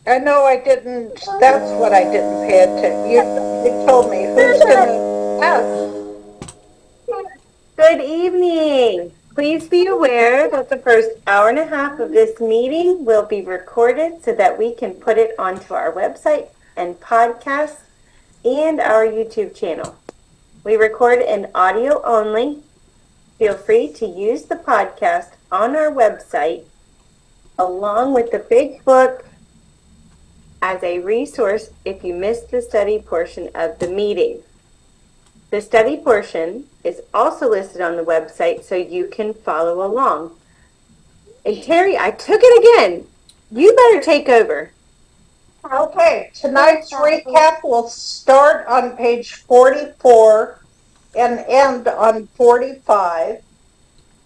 I know I didn't, that's what I didn't pay attention. You told me who's gonna ask. Good evening. Please be aware that the first hour and a half of this meeting will be recorded so that we can put it onto our website and podcast and our YouTube channel. We record in audio only. Feel free to use the podcast on our website along with the big book as a resource if you missed the study portion of the meeting. The study portion is also listed on the website so you can follow along. And Terry, I took it again. You better take over. Okay, tonight's recap will start on page 44 and end on 45.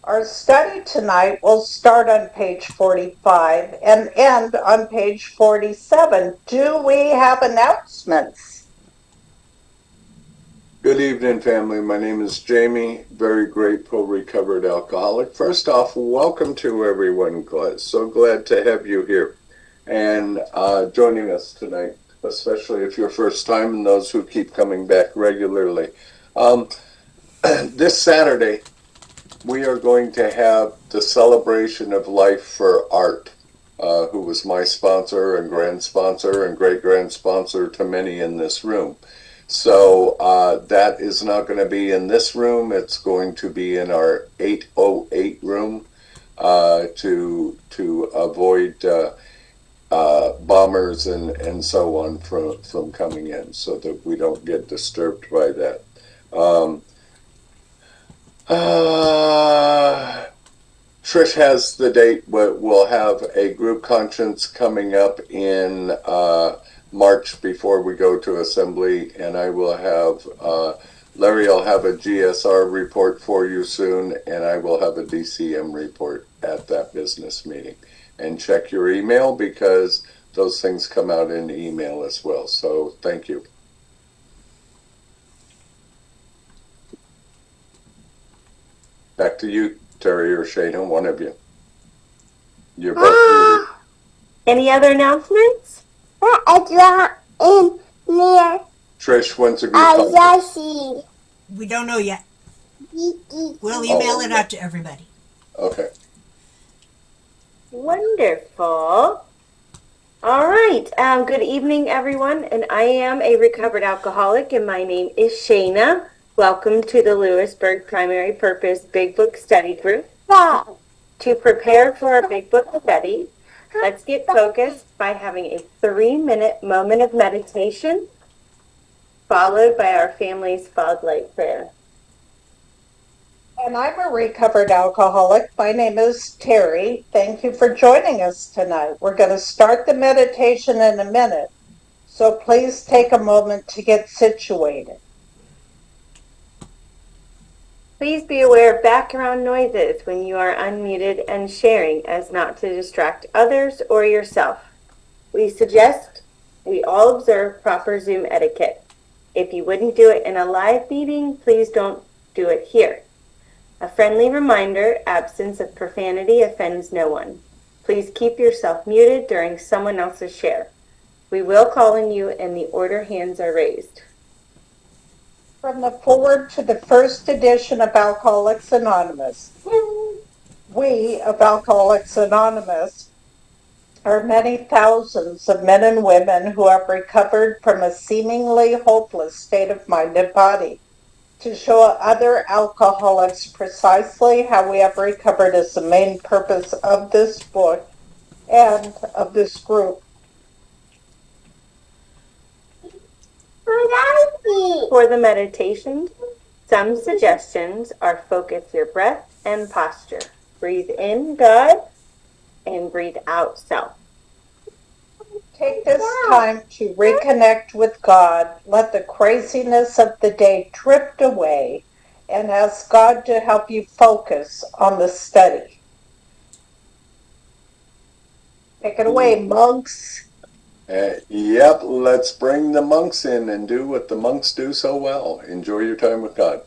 Our study tonight will start on page 45 and end on page 47. Do we have announcements? Good evening, family. My name is Jamie, very grateful recovered alcoholic. First off, welcome to everyone. So glad to have you here and joining us tonight, especially if you're first time and those who keep coming back regularly. This Saturday, we are going to have the celebration of life for Art, who was my sponsor and grand sponsor and great grand sponsor to many in this room. So that is not going to be in this room. It's going to be in our 808 room to avoid bombers and so on from coming in, so that we don't get disturbed by that. Trish has the date. We'll have a group conscience coming up in March before we go to assembly, and I will have Larry will have a GSR report for you soon, and I will have a DCM report at that business meeting. And check your email because those things come out in email as well. So thank you. Back to you, Terry or Shana, one of you. You're both Any other announcements? Trish, when's a group conscience? We don't know yet. We'll email it out to everybody. Okay. Wonderful. All right. Good evening, everyone. And I am a recovered alcoholic, and my name is Shana. Welcome to the Lewisburg Primary Purpose Big Book Study Group. To prepare for our Big Book study, let's get focused by having a 3-minute moment of meditation, followed by our family's fog light prayer. And I'm a recovered alcoholic. My name is Terry. Thank you for joining us tonight. We're going to start the meditation in a minute, so please take a moment to get situated. Please be aware of background noises when you are unmuted and sharing, as not to distract others or yourself. We suggest we all observe proper Zoom etiquette. If you wouldn't do it in a live meeting, please don't do it here. A friendly reminder, absence of profanity offends no one. Please keep yourself muted during someone else's share. We will call on you in the order hands are raised. From the forward to the first edition of Alcoholics Anonymous. We of Alcoholics Anonymous are many thousands of men and women who have recovered from a seemingly hopeless state of mind and body. To show other alcoholics precisely how we have recovered is the main purpose of this book and of this group. For the meditation, some suggestions are focus your breath and posture. Breathe in God and breathe out self. Take this time to reconnect with God. Let the craziness of the day drift away and ask God to help you focus on the study. Take it away, monks. Yep, let's bring the monks in and do what the monks do so well. Enjoy your time with God.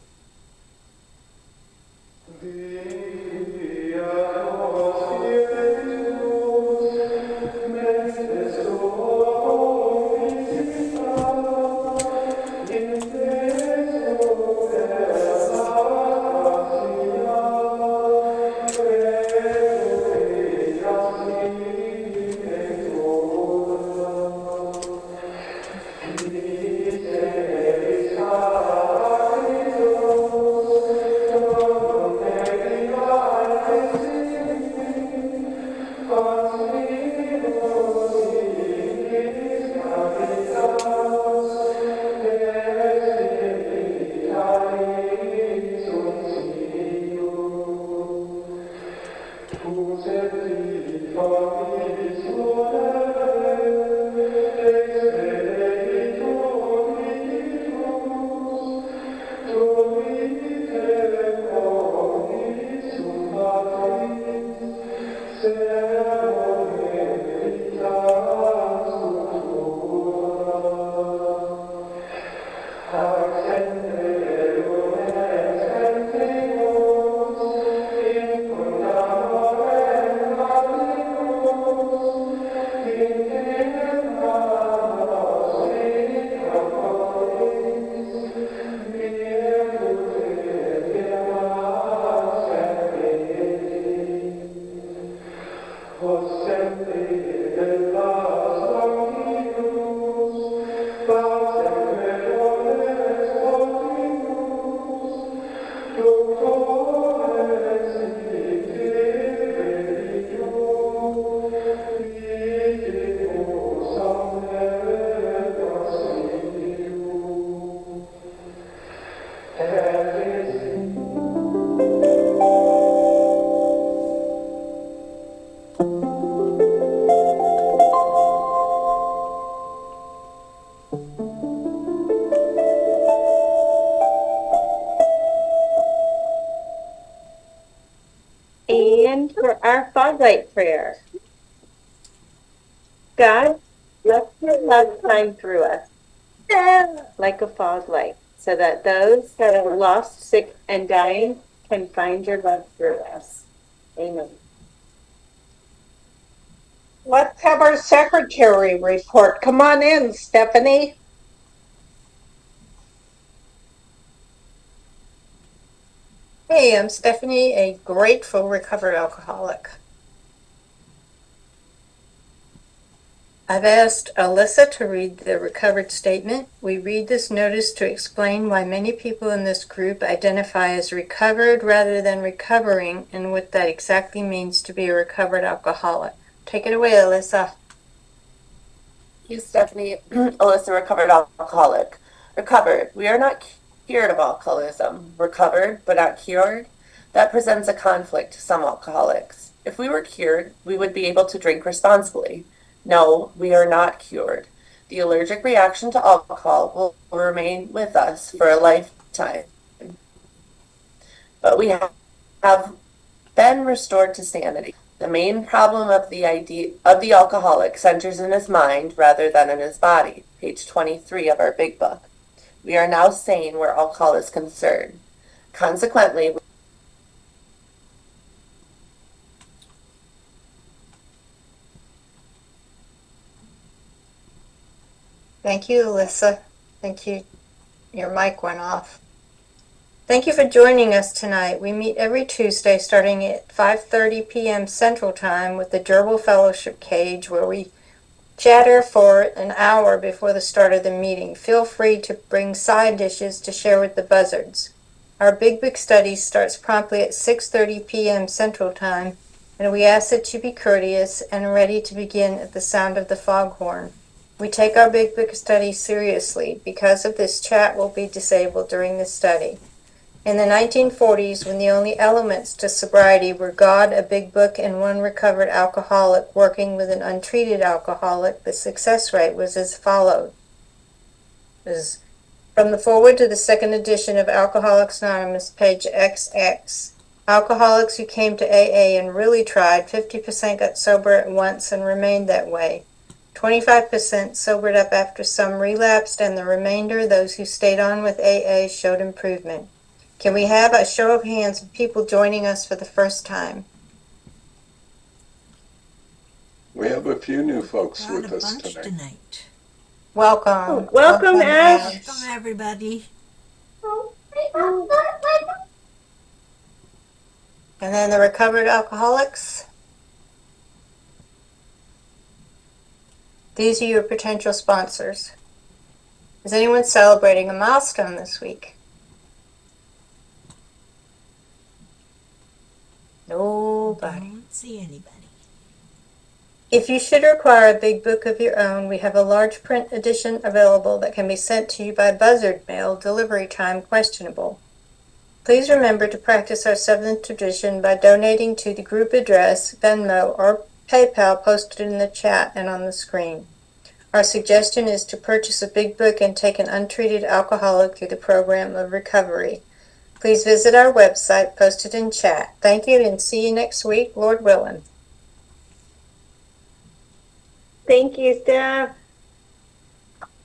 our fog light prayer. God, let your love shine through us like a fog light, so that those that are lost, sick, and dying can find your love through us. Amen. Let's have our secretary report. Come on in, Stephanie. Hey, I'm Stephanie, a grateful recovered alcoholic. I've asked Alyssa to read the recovered statement. We read this notice to explain why many people in this group identify as recovered rather than recovering, and what that exactly means to be a recovered alcoholic. Take it away, Alyssa. Thank you, Stephanie. Alyssa, recovered alcoholic. Recovered. We are not cured of alcoholism. Recovered, but not cured. That presents a conflict to some alcoholics. If we were cured, we would be able to drink responsibly. No, we are not cured. The allergic reaction to alcohol will remain with us for a lifetime. But we have been restored to sanity. The main problem of the alcoholic centers in his mind rather than in his body. Page 23 of our big book. We are now sane where alcohol is concerned. Consequently, Thank you, Alyssa. Thank you. Your mic went off. Thank you for joining us tonight. We meet every Tuesday starting at 5:30 p.m. Central Time with the Gerbil Fellowship Cage, where we chatter for an hour before the start of the meeting. Feel free to bring side dishes to share with the buzzards. Our Big Book study starts promptly at 6:30 p.m. Central Time, and we ask that you be courteous and ready to begin at the sound of the foghorn. We take our Big Book study seriously. Because of this, chat will be disabled during the study. In the 1940s, when the only elements to sobriety were God, a big book, and one recovered alcoholic working with an untreated alcoholic, the success rate was as follows. From the foreword to the second edition of Alcoholics Anonymous, page XX. Alcoholics who came to AA and really tried, 50% got sober at once and remained that way. 25% sobered up after some relapsed, and the remainder, those who stayed on with AA, showed improvement. Can we have a show of hands of people joining us for the first time? We have a few new folks Got with a us bunch tonight. tonight. Welcome. Welcome, Ash. Welcome, everybody. And then the recovered alcoholics. These are your potential sponsors. Is anyone celebrating a milestone this week? Nobody. Don't see anybody. If you should require a big book of your own, we have a large print edition available that can be sent to you by buzzard mail, delivery time questionable. Please remember to practice our 7th tradition by donating to the group address, Venmo, or PayPal posted in the chat and on the screen. Our suggestion is to purchase a big book and take an untreated alcoholic through the program of recovery. Please visit our website posted in chat. Thank you and see you next week, Lord willing. Thank you, Steph.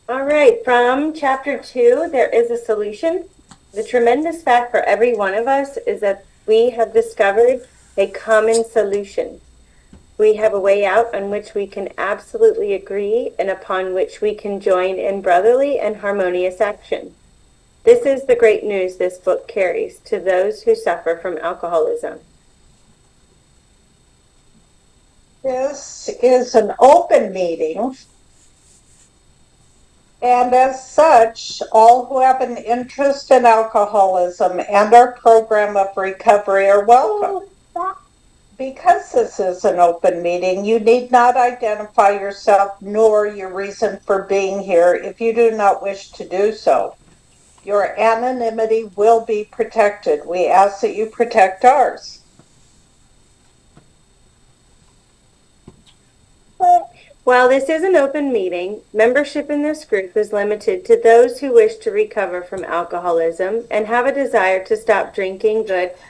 All right, from chapter 2, there is a solution. The tremendous fact for every one of us is that we have discovered a common solution. We have a way out on which we can absolutely agree and upon which we can join in brotherly and harmonious action. This is the great news this book carries to those who suffer from alcoholism. This is an open meeting, and as such, all who have an interest in alcoholism and our program of recovery are welcome. Because this is an open meeting, you need not identify yourself nor your reason for being here if you do not wish to do so. Your anonymity will be protected. We ask that you protect ours. While this is an open meeting, membership in this group is limited to those who wish to recover from alcoholism and have a desire to stop drinking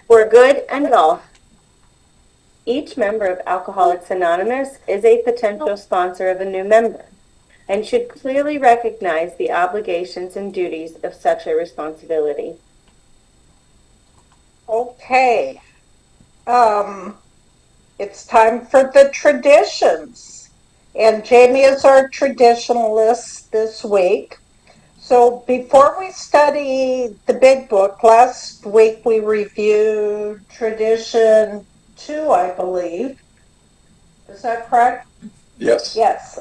for good and all. Each member of Alcoholics Anonymous is a potential sponsor of a new member and should clearly recognize the obligations and duties of such a responsibility. Okay. It's time for the traditions. And Jamie is our traditionalist this week. So before we study the big book, last week we reviewed tradition 2, I believe. Is that correct? Yes. Yes.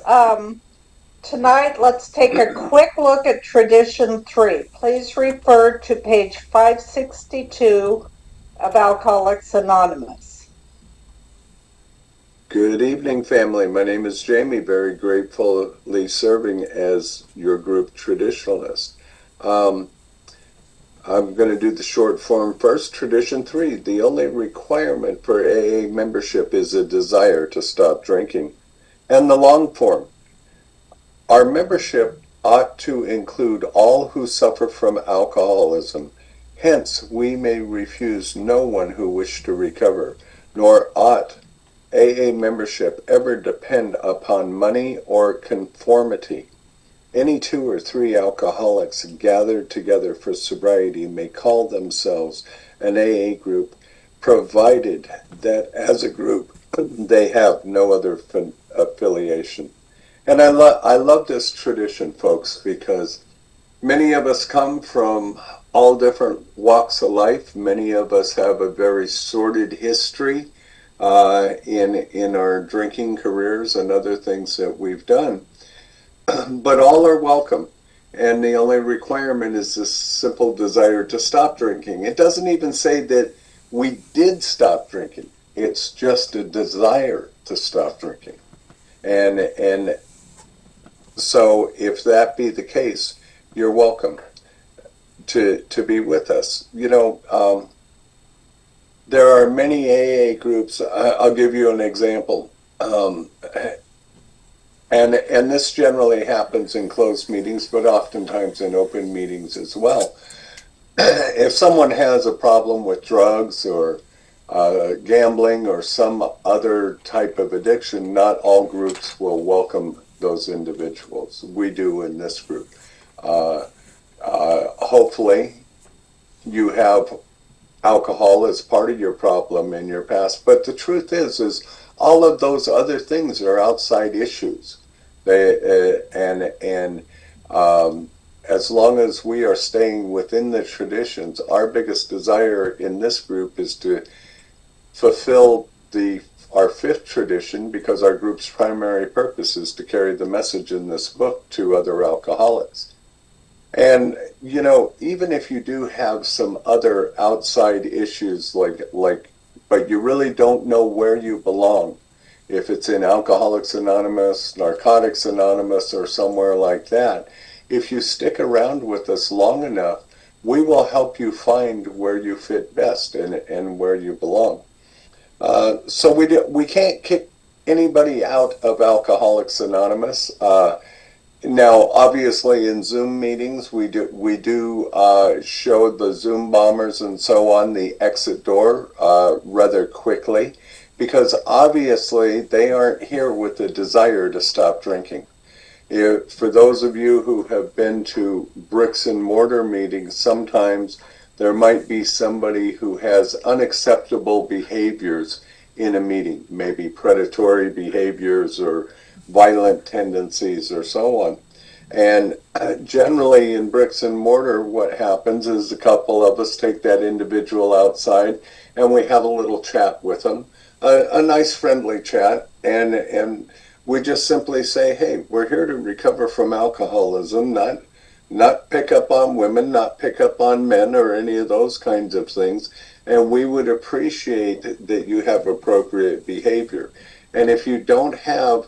Tonight, let's take a quick look at tradition 3. Please refer to page 562 of Alcoholics Anonymous. Good evening, family. My name is Jamie, very gratefully serving as your group traditionalist. I'm going to do the short form first. Tradition 3, the only requirement for AA membership is a desire to stop drinking. And the long form, our membership ought to include all who suffer from alcoholism. Hence, we may refuse no one who wishes to recover, nor ought AA membership ever depend upon money or conformity. Any 2 or 3 alcoholics gathered together for sobriety may call themselves an AA group, provided that as a group they have no other affiliation. And I love this tradition, folks, because many of us come from all different walks of life. Many of us have a very sordid history in our drinking careers and other things that we've done. But all are welcome. And the only requirement is this simple desire to stop drinking. It doesn't even say that we did stop drinking. It's just a desire to stop drinking. And so if that be the case, you're welcome to be with us. You know, there are many AA groups. I'll give you an example. And this generally happens in closed meetings, but oftentimes in open meetings as well. If someone has a problem with drugs or gambling or some other type of addiction, not all groups will welcome those individuals. We do in this group. Hopefully, you have alcohol as part of your problem in your past, but the truth is all of those other things are outside issues. As long as we are staying within the traditions, our biggest desire in this group is to fulfill our 5th tradition, because our group's primary purpose is to carry the message in this book to other alcoholics. And, you know, even if you do have some other outside issues, but you really don't know where you belong, if it's in Alcoholics Anonymous, Narcotics Anonymous, or somewhere like that, if you stick around with us long enough, we will help you find where you fit best and where you belong. So we can't kick anybody out of Alcoholics Anonymous. Now, obviously, in Zoom meetings, we do show the Zoom bombers and so on the exit door rather quickly, because obviously they aren't here with the desire to stop drinking. For those of you who have been to bricks and mortar meetings, sometimes there might be somebody who has unacceptable behaviors in a meeting, maybe predatory behaviors or violent tendencies or so on. And generally in bricks and mortar, what happens is a couple of us take that individual outside and we have a little chat with them, a nice friendly chat, and we just simply say, hey, we're here to recover from alcoholism, not pick up on women, not pick up on men or any of those kinds of things. And we would appreciate that you have appropriate behavior. And if you don't have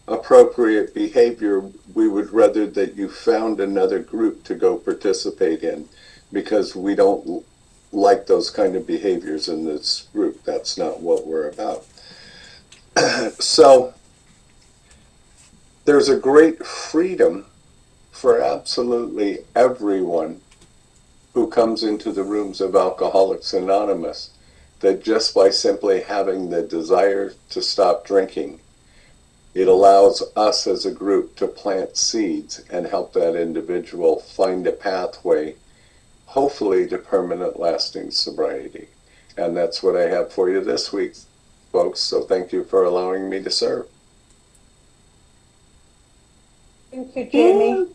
appropriate behavior, we would rather that you found another group to go participate in, because we don't like those kind of behaviors in this group. That's not what we're about. So there's a great freedom for absolutely everyone who comes into the rooms of Alcoholics Anonymous. that just by simply having the desire to stop drinking, it allows us as a group to plant seeds and help that individual find a pathway, hopefully to permanent lasting sobriety. And that's what I have for you this week, folks. So thank you for allowing me to serve. Thank you, Jamie.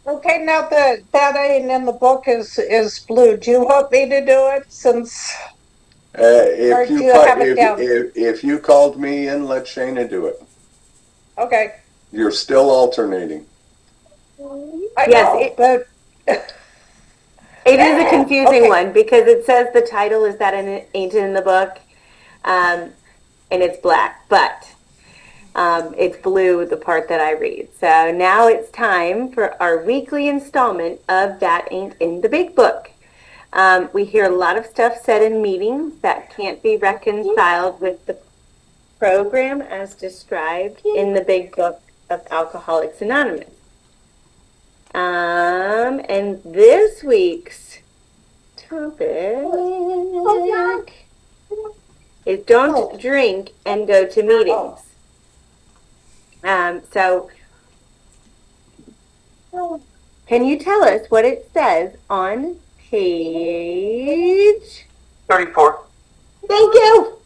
Okay, now that ain't in the book is blue. Do you want me to do it since? Or do you have it down? If you called me in, let Shayna do it. Okay. You're still alternating. I Yes, know, but It is a confusing Okay. one because it says the title is that ain't in the book, and it's black, but it's blue, the part that I read. So now it's time for our weekly installment of That Ain't in the Big Book. We hear a lot of stuff said in meetings that can't be reconciled with the program as described in the Big Book of Alcoholics Anonymous. And this week's topic is don't drink and go to meetings. So can you tell us what it says on page 34. Thank you.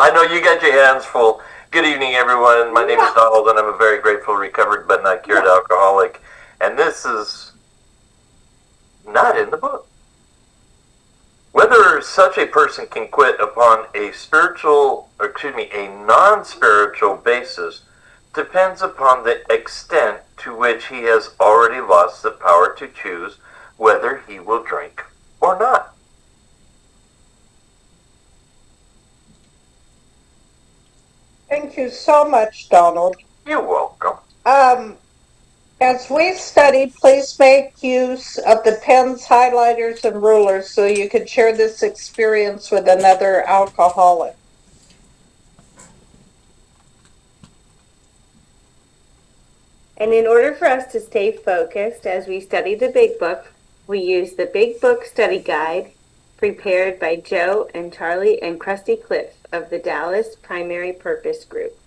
I know you got your hands full. Good evening, everyone. My name is Donald, and I'm a very grateful, recovered, but not cured alcoholic. And this is not in the book. Whether such a person can quit upon a non-spiritual basis depends upon the extent to which he has already lost the power to choose whether he will drink or not. thank you so much, Donald. You're welcome. As we study, please make use of the pens, highlighters, and rulers so you can share this experience with another alcoholic. And in order for us to stay focused as we study the Big Book, we use the Big Book Study Guide prepared by Joe and Charlie and Krusty Cliff of the Dallas Primary Purpose Group.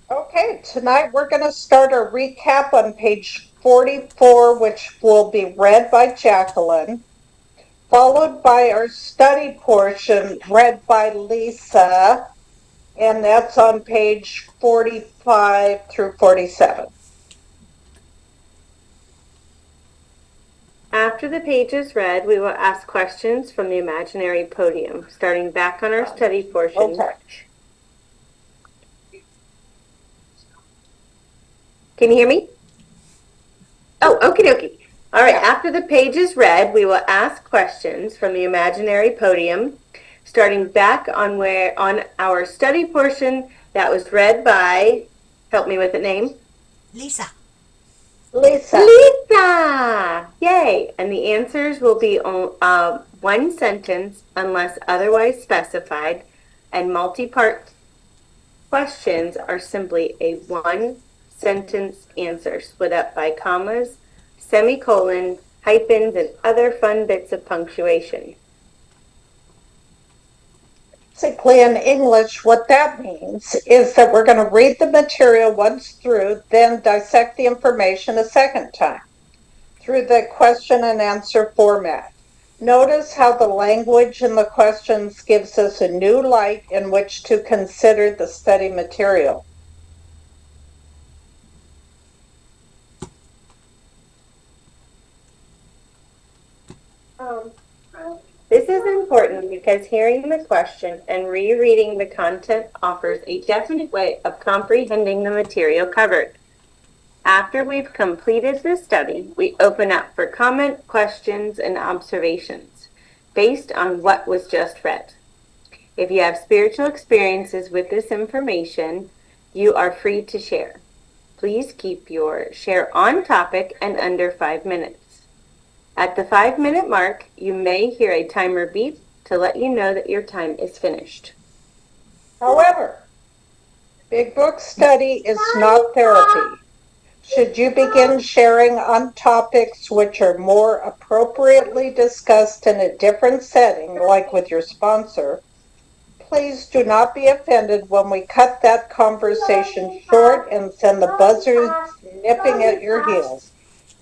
Okay, tonight we're going to start a recap on page 44, which will be read by Jacqueline, followed by our study portion read by Lisa, and that's on page 45 through 47. After the page is read, we will ask questions from the imaginary podium, starting back on our study portion. Okay. Can you hear me? Oh, okie dokie. All right, after the page is read, we will ask questions from the imaginary podium, starting back on our study portion that was read by, help me with the name? Lisa. Lisa! Yay! And the answers will be one sentence unless otherwise specified, and multi-part questions are simply a one-sentence answer split up by commas, semicolon, hyphens, and other fun bits of punctuation. Basically, in English, what that means is that we're going to read the material once through, then dissect the information a second time through the question and answer format. Notice how the language in the questions gives us a new light in which to consider the study material. This is important because hearing the question and rereading the content offers a definite way of comprehending the material covered. After we've completed the study, we open up for comment, questions, and observations based on what was just read. If you have spiritual experiences with this information, you are free to share. Please keep your share on topic and under 5 minutes. At the 5-minute mark, you may hear a timer beep to let you know that your time is finished. However, Big Book study is not therapy. Should you begin sharing on topics which are more appropriately discussed in a different setting, like with your sponsor, please do not be offended when we cut that conversation short and send the buzzards nipping at your heels.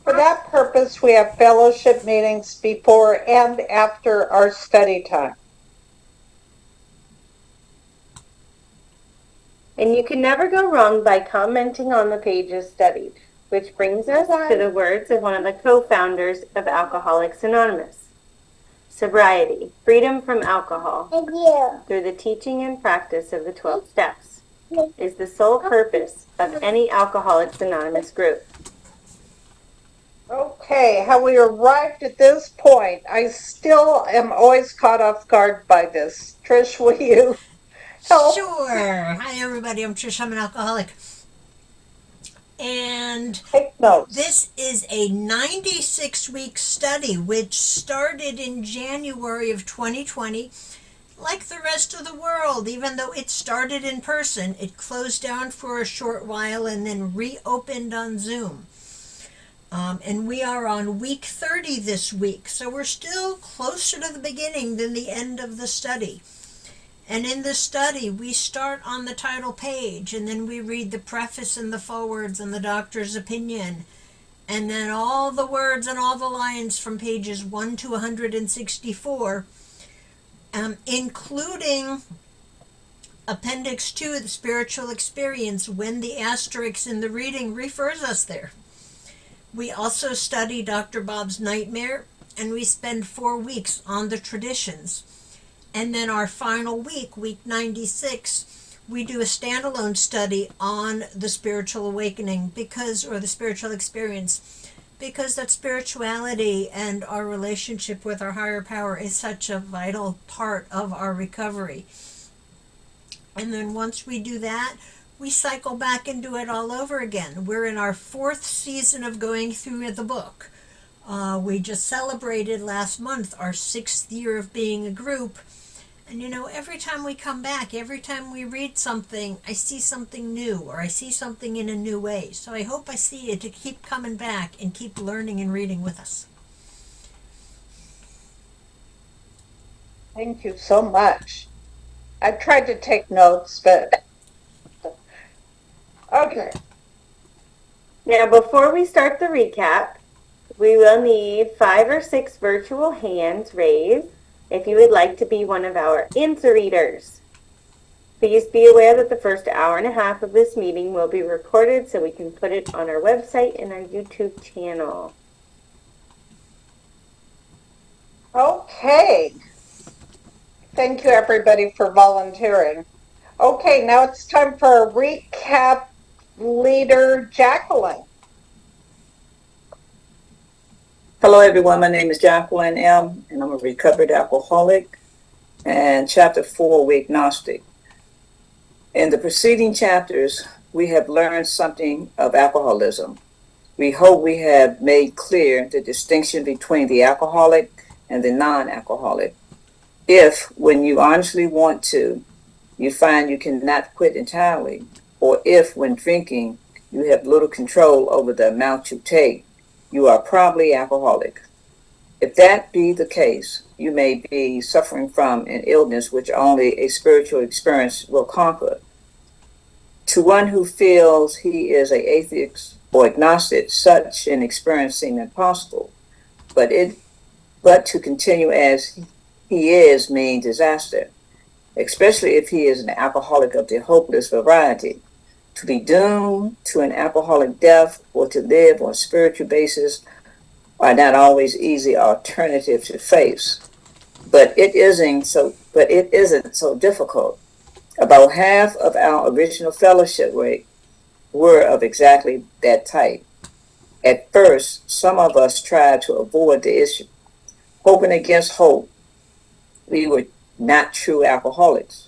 For that purpose, we have fellowship meetings before and after our study time. And you can never go wrong by commenting on the pages studied, which brings us to the words of one of the co-founders of Alcoholics Anonymous. Sobriety, freedom from alcohol, through the teaching and practice of the 12 steps, is the sole purpose of any Alcoholics Anonymous group. Okay, how we arrived at this point, I still am always caught off guard by this. Trish, will you help? Sure. Hi, everybody. I'm Trish. I'm an alcoholic. And Take notes. this is a 96-week study which started in January of 2020. Like the rest of the world, even though it started in person, it closed down for a short while and then reopened on Zoom. And we are on week 30 this week, so we're still closer to the beginning than the end of the study. And in the study, we start on the title page, and then we read the preface and the forwards and the doctor's opinion, and then all the words and all the lines from pages 1 to 164, including Appendix 2, the spiritual experience, when the asterisk in the reading refers us there. We also study Dr. Bob's Nightmare, and we spend 4 weeks on the traditions. And then our final week, week 96, we do a standalone study on the spiritual awakening or the spiritual experience, because that spirituality and our relationship with our higher power is such a vital part of our recovery. And then once we do that, we cycle back and do it all over again. We're in our 4th season of going through the book. We just celebrated last month our 6th year of being a group. And every time we come back, every time we read something, I see something new, or I see something in a new way. So I hope I see you to keep coming back and keep learning and reading with us. Thank you so much. I tried to take notes, but okay. Now, before we start the recap, we will need 5 or 6 virtual hands raised if you would like to be one of our answer readers. Please be aware that the first hour and a half of this meeting will be recorded so we can put it on our website and our YouTube channel. Okay. Thank you, everybody, for volunteering. Okay, now it's time for a recap. Leader Jacqueline. Hello, everyone. My name is Jacqueline M., and I'm a recovered alcoholic. And Chapter 4, we Agnostic. In the preceding chapters, we have learned something of alcoholism. We hope we have made clear the distinction between the alcoholic and the non-alcoholic. If, when you honestly want to, you find you cannot quit entirely, or if, when drinking, you have little control over the amount you take, you are probably alcoholic. If that be the case, you may be suffering from an illness which only a spiritual experience will conquer. To one who feels he is an atheist or agnostic, such an experience seems impossible. But to continue as he is means disaster, especially if he is an alcoholic of the hopeless variety. To be doomed to an alcoholic death or to live on a spiritual basis are not always easy alternatives to face. But it isn't so difficult. About half of our original fellowship were of exactly that type. At first, some of us tried to avoid the issue, hoping against hope we were not true alcoholics.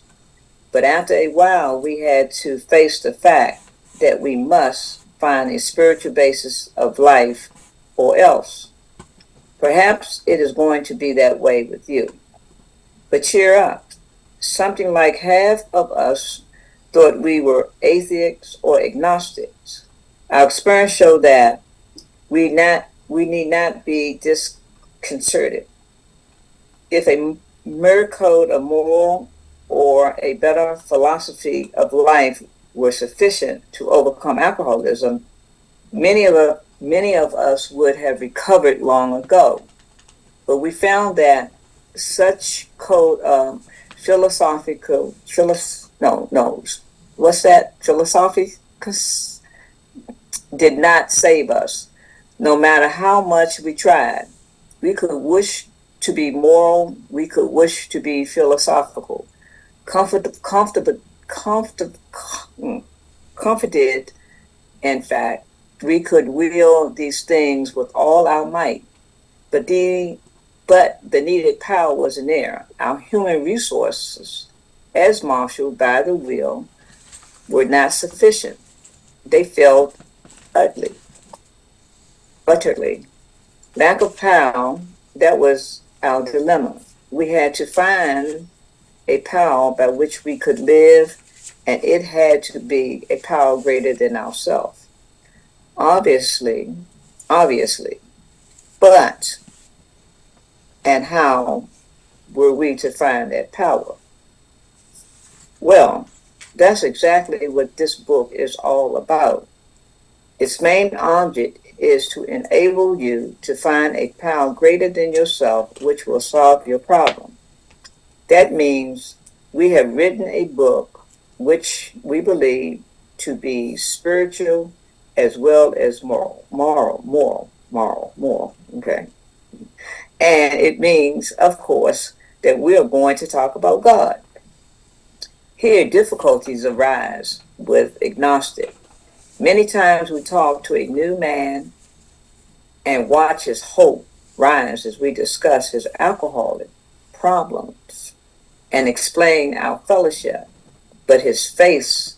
But after a while, we had to face the fact that we must find a spiritual basis of life or else. Perhaps it is going to be that way with you. But cheer up. Something like half of us thought we were atheists or agnostics. Our experience showed that we need not be disconcerted. If a mere code of moral or a better philosophy of life were sufficient to overcome alcoholism, many of us would have recovered long ago. But we found that such code of philosophical did not save us. No matter how much we tried, we could wish to be moral, we could wish to be philosophical, comforted, in fact, we could will these things with all our might, but the needed power wasn't there. Our human resources, as marshaled by the will, were not sufficient. They failed utterly. Lack of power, that was our dilemma. We had to find a power by which we could live, and it had to be a power greater than ourselves. Obviously, but, and how were we to find that power? Well, that's exactly what this book is all about. Its main object is to enable you to find a power greater than yourself which will solve your problem. That means we have written a book which we believe to be spiritual as well as moral. Okay. And it means, of course, that we are going to talk about God. Here, difficulties arise with agnostic. Many times we talk to a new man and watch his hope rise as we discuss his alcoholic problems and explain our fellowship, but his face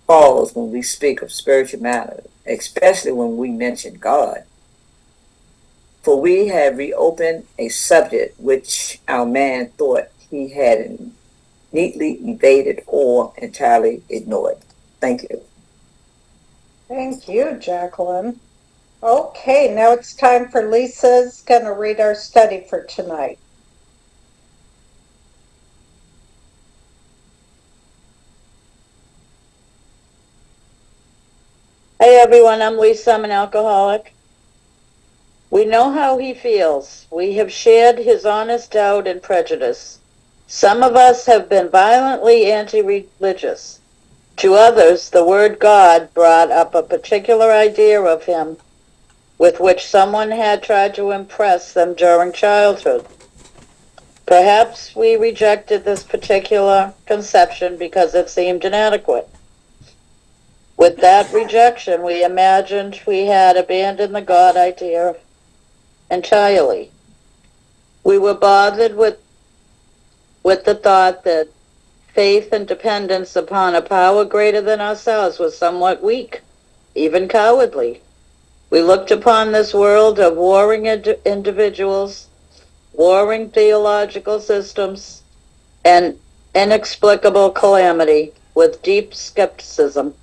falls when we speak of spiritual matters, especially when we mention God. For we have reopened a subject which our man thought he had neatly evaded or entirely ignored. Thank you. Thank you, Jacqueline. Okay, now it's time for Lisa's going to read our study for tonight. Hey everyone, I'm Lisa. I'm an alcoholic. We know how he feels. We have shared his honest doubt and prejudice. Some of us have been violently anti-religious. To others, the word God brought up a particular idea of him with which someone had tried to impress them during childhood. Perhaps we rejected this particular conception because it seemed inadequate. With that rejection, we imagined we had abandoned the God idea entirely. We were bothered with the thought that faith and dependence upon a power greater than ourselves was somewhat weak, even cowardly. We looked upon this world of warring individuals, warring theological systems, and inexplicable calamity with deep skepticism.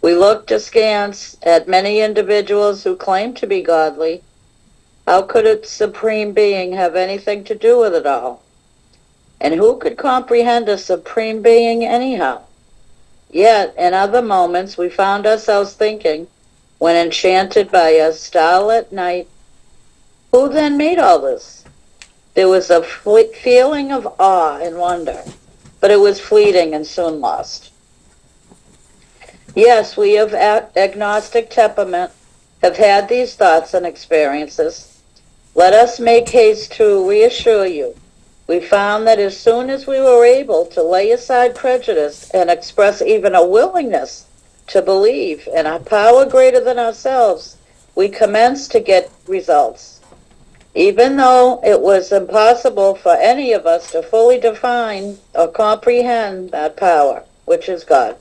We looked askance at many individuals who claimed to be godly. How could a supreme being have anything to do with it all? And who could comprehend a supreme being anyhow? Yet, in other moments, we found ourselves thinking, when enchanted by a starlit night, who then made all this? There was a feeling of awe and wonder, but it was fleeting and soon lost. Yes, we of agnostic temperament have had these thoughts and experiences. Let us make haste to reassure you. We found that as soon as we were able to lay aside prejudice and express even a willingness to believe in a power greater than ourselves, we commenced to get results. Even though it was impossible for any of us to fully define or comprehend that power, which is God.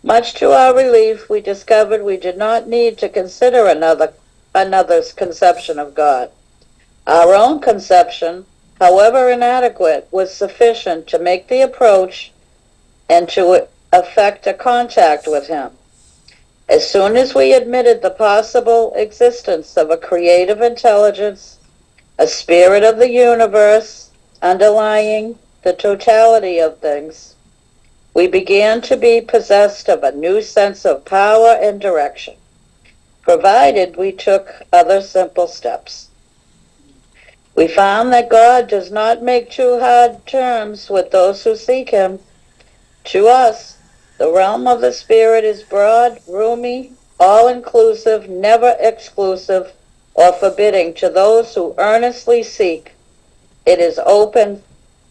Much to our relief, we discovered we did not need to consider another's conception of God. Our own conception, however inadequate, was sufficient to make the approach and to effect a contact with him. As soon as we admitted the possible existence of a creative intelligence, a spirit of the universe underlying the totality of things, we began to be possessed of a new sense of power and direction, provided we took other simple steps. We found that God does not make too hard terms with those who seek him. To us, the realm of the spirit is broad, roomy, all-inclusive, never exclusive or forbidding to those who earnestly seek. It is open,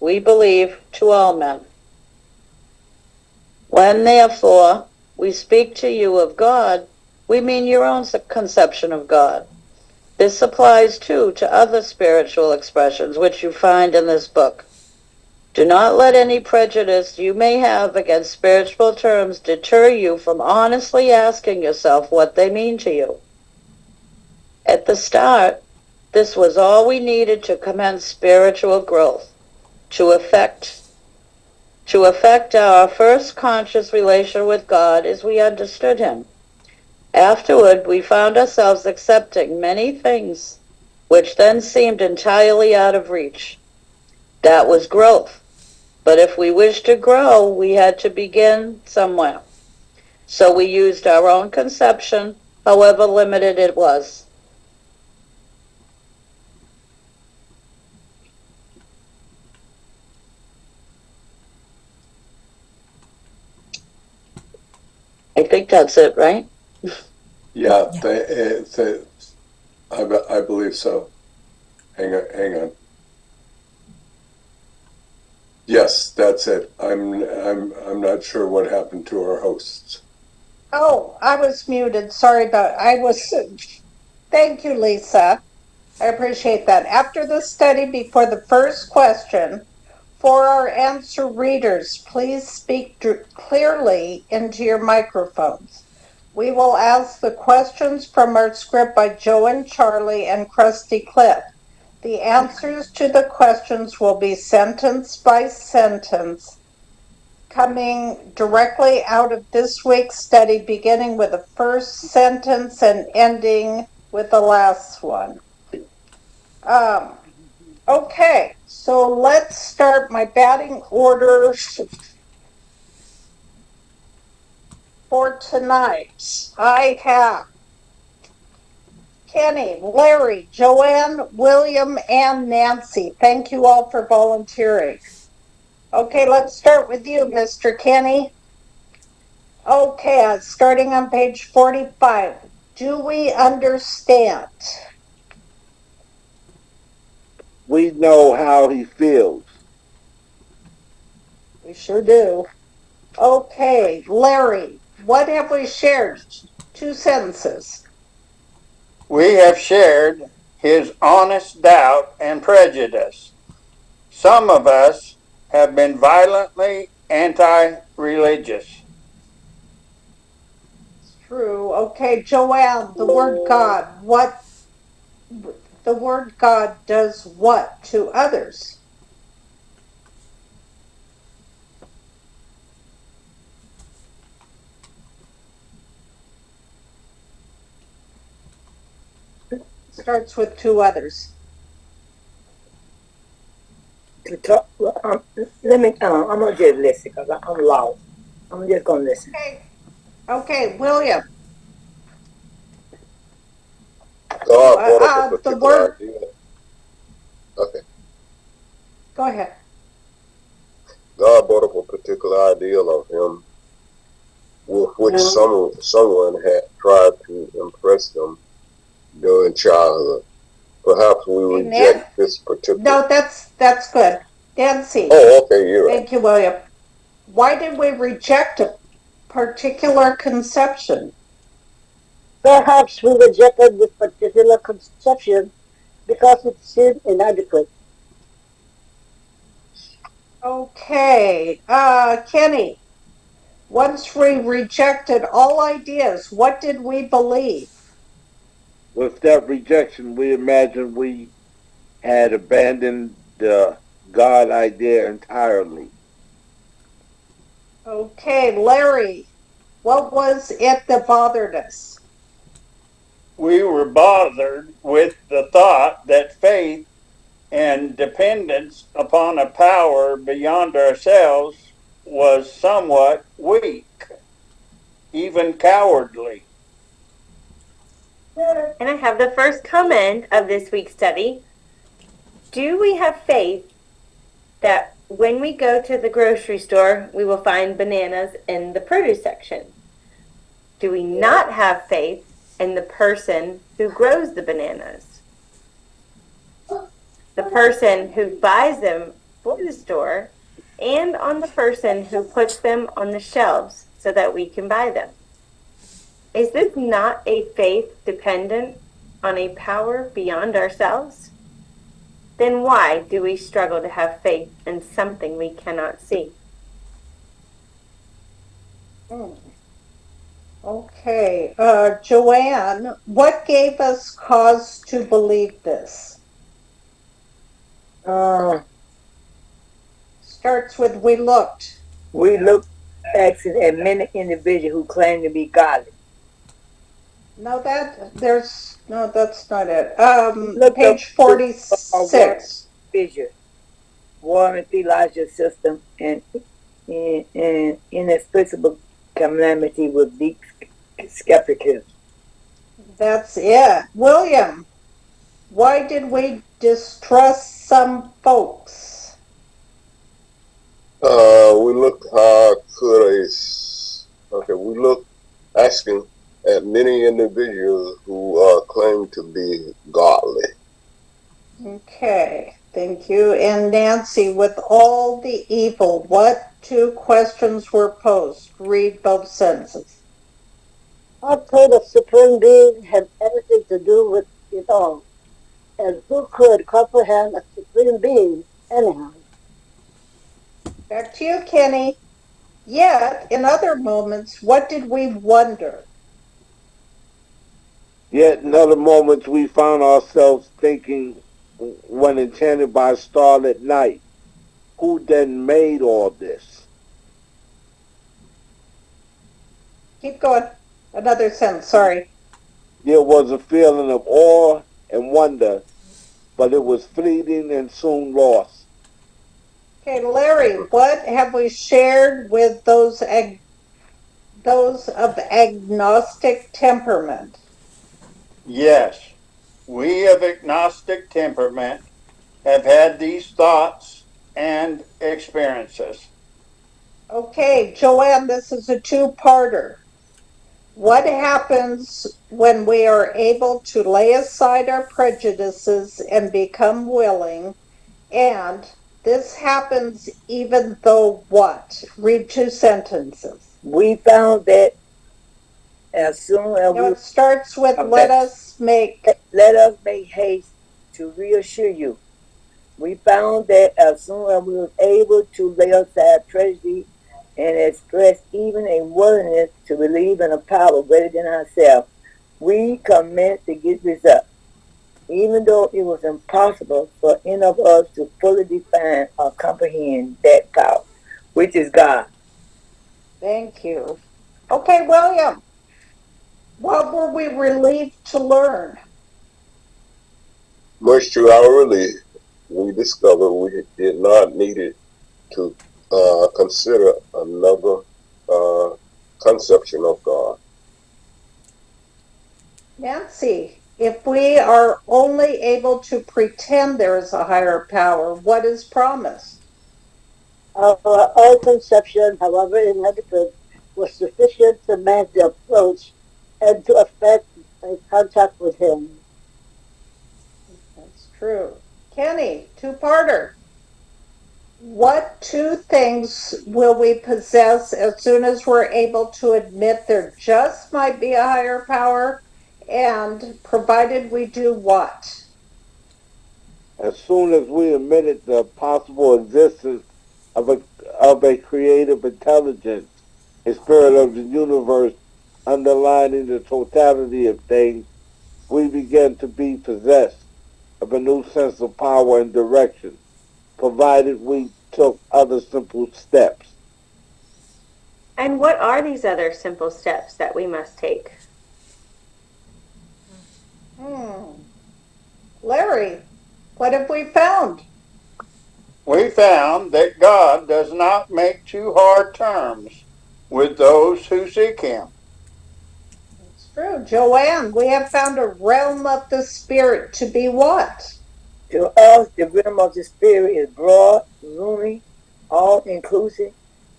we believe, to all men. When, therefore, we speak to you of God, we mean your own conception of God. This applies, too, to other spiritual expressions which you find in this book. Do not let any prejudice you may have against spiritual terms deter you from honestly asking yourself what they mean to you. At the start, this was all we needed to commence spiritual growth, to effect our first conscious relation with God as we understood him. Afterward, we found ourselves accepting many things which then seemed entirely out of reach. That was growth. But if we wished to grow, we had to begin somewhere. So we used our own conception, however limited it was. I think that's it, right? Yeah, I believe so. Hang on. Yes, that's it. I'm not sure what happened to our hosts. Oh, I was muted. Sorry Thank you, Lisa. I appreciate that. After the study, before the first question, for our answer readers, please speak clearly into your microphones. We will ask the questions from our script by Joe and Charlie and Krusty Cliff. The answers to the questions will be sentence by sentence, coming directly out of this week's study, beginning with the first sentence and ending with the last one. Okay, so let's start my batting order for tonight. I have Kenny, Larry, Joanne, William, and Nancy. Thank you all for volunteering. Okay, let's start with you, Mr. Kenny. Okay, starting on page 45. Do we understand? We know how he feels. We sure do. Okay, Larry, what have we shared? 2 sentences. We have shared his honest doubt and prejudice. Some of us have been violently anti-religious. True. Okay, Joanne, the word God, the word God does what to others? Starts with 2 others. Let me. I'm gonna just listen because I'm lost. I'm just gonna listen. Okay, William. God brought up a particular idea. Okay. Go ahead. God brought up a particular ideal of him with which someone had tried to impress them during childhood. Perhaps we reject this particular. No, that's good. Nancy. Oh, okay, you're right. Thank you, William. Why did we reject a particular conception? Perhaps we rejected this particular conception because it seemed inadequate. Okay, Kenny, once we rejected all ideas, what did we believe? With that rejection, we imagined we had abandoned the God idea entirely. Okay, Larry, What was it that bothered us? We were bothered with the thought that faith and dependence upon a power beyond ourselves was somewhat weak, even cowardly. And I have the first comment of this week's study. Do we have faith that when we go to the grocery store, we will find bananas in the produce section? Do we not have faith in the person who grows the bananas? The person who buys them for the store, and on the person who puts them on the shelves so that we can buy them? Is this not a faith dependent on a power beyond ourselves? Then why do we struggle to have faith in something we cannot see? Okay, Joanne, what gave us cause to believe this? Starts with we looked. We looked actually at many individuals who claim to be godly. No, that's not it. Look Page up 46. Fissure, warring theological system, and inexplicable calamity with deep skepticism. That's it. William, why did we distrust some folks? We looked we looked asking at many individuals who claim to be godly. Okay, thank you. And Nancy, with all the evil, what two questions were posed? Read both sentences. How could a supreme being have anything to do with it all? And who could comprehend a supreme being anyhow? Back to you, Kenny. Yet, in other moments, what did we wonder? Yet in other moments we found ourselves thinking, when enchanted by a starlit night, who then made all this? Keep going. Another sentence, sorry. There was a feeling of awe and wonder, but it was fleeting and soon lost. Okay, Larry, what have we shared with those of agnostic temperament? Yes, we of agnostic temperament have had these thoughts and experiences. Okay, Joanne, this is a two-parter. What happens when we are able to lay aside our prejudices and become willing? And this happens even though what? Read two sentences. We found that as soon as it starts with let us make haste to reassure you. We found that as soon as we were able to lay aside prejudice and express even a willingness to believe in a power greater than ourselves, we commenced to get results, even though it was impossible for any of us to fully define or comprehend that power, which is God. Thank you. Okay, William, what were we relieved to learn? Much to our relief, we discovered we did not need it to consider another conception of God. Nancy, if we are only able to pretend there is a higher power, what is promised? Our own conception, however inadequate, was sufficient to match the approach and to affect a contact with him. That's true. Kenny, two-parter. What two things will we possess as soon as we're able to admit there just might be a higher power, and provided we do what? As soon as we admitted the possible existence of a creative intelligence, a spirit of the universe underlining the totality of things, we began to be possessed of a new sense of power and direction, provided we took other simple steps. And what are these other simple steps that we must take? Larry, what have we found? We found that God does not make too hard terms with those who seek him. It's true. Joanne, we have found a realm of the spirit to be what? To us, the realm of the spirit is broad, roomy, all-inclusive,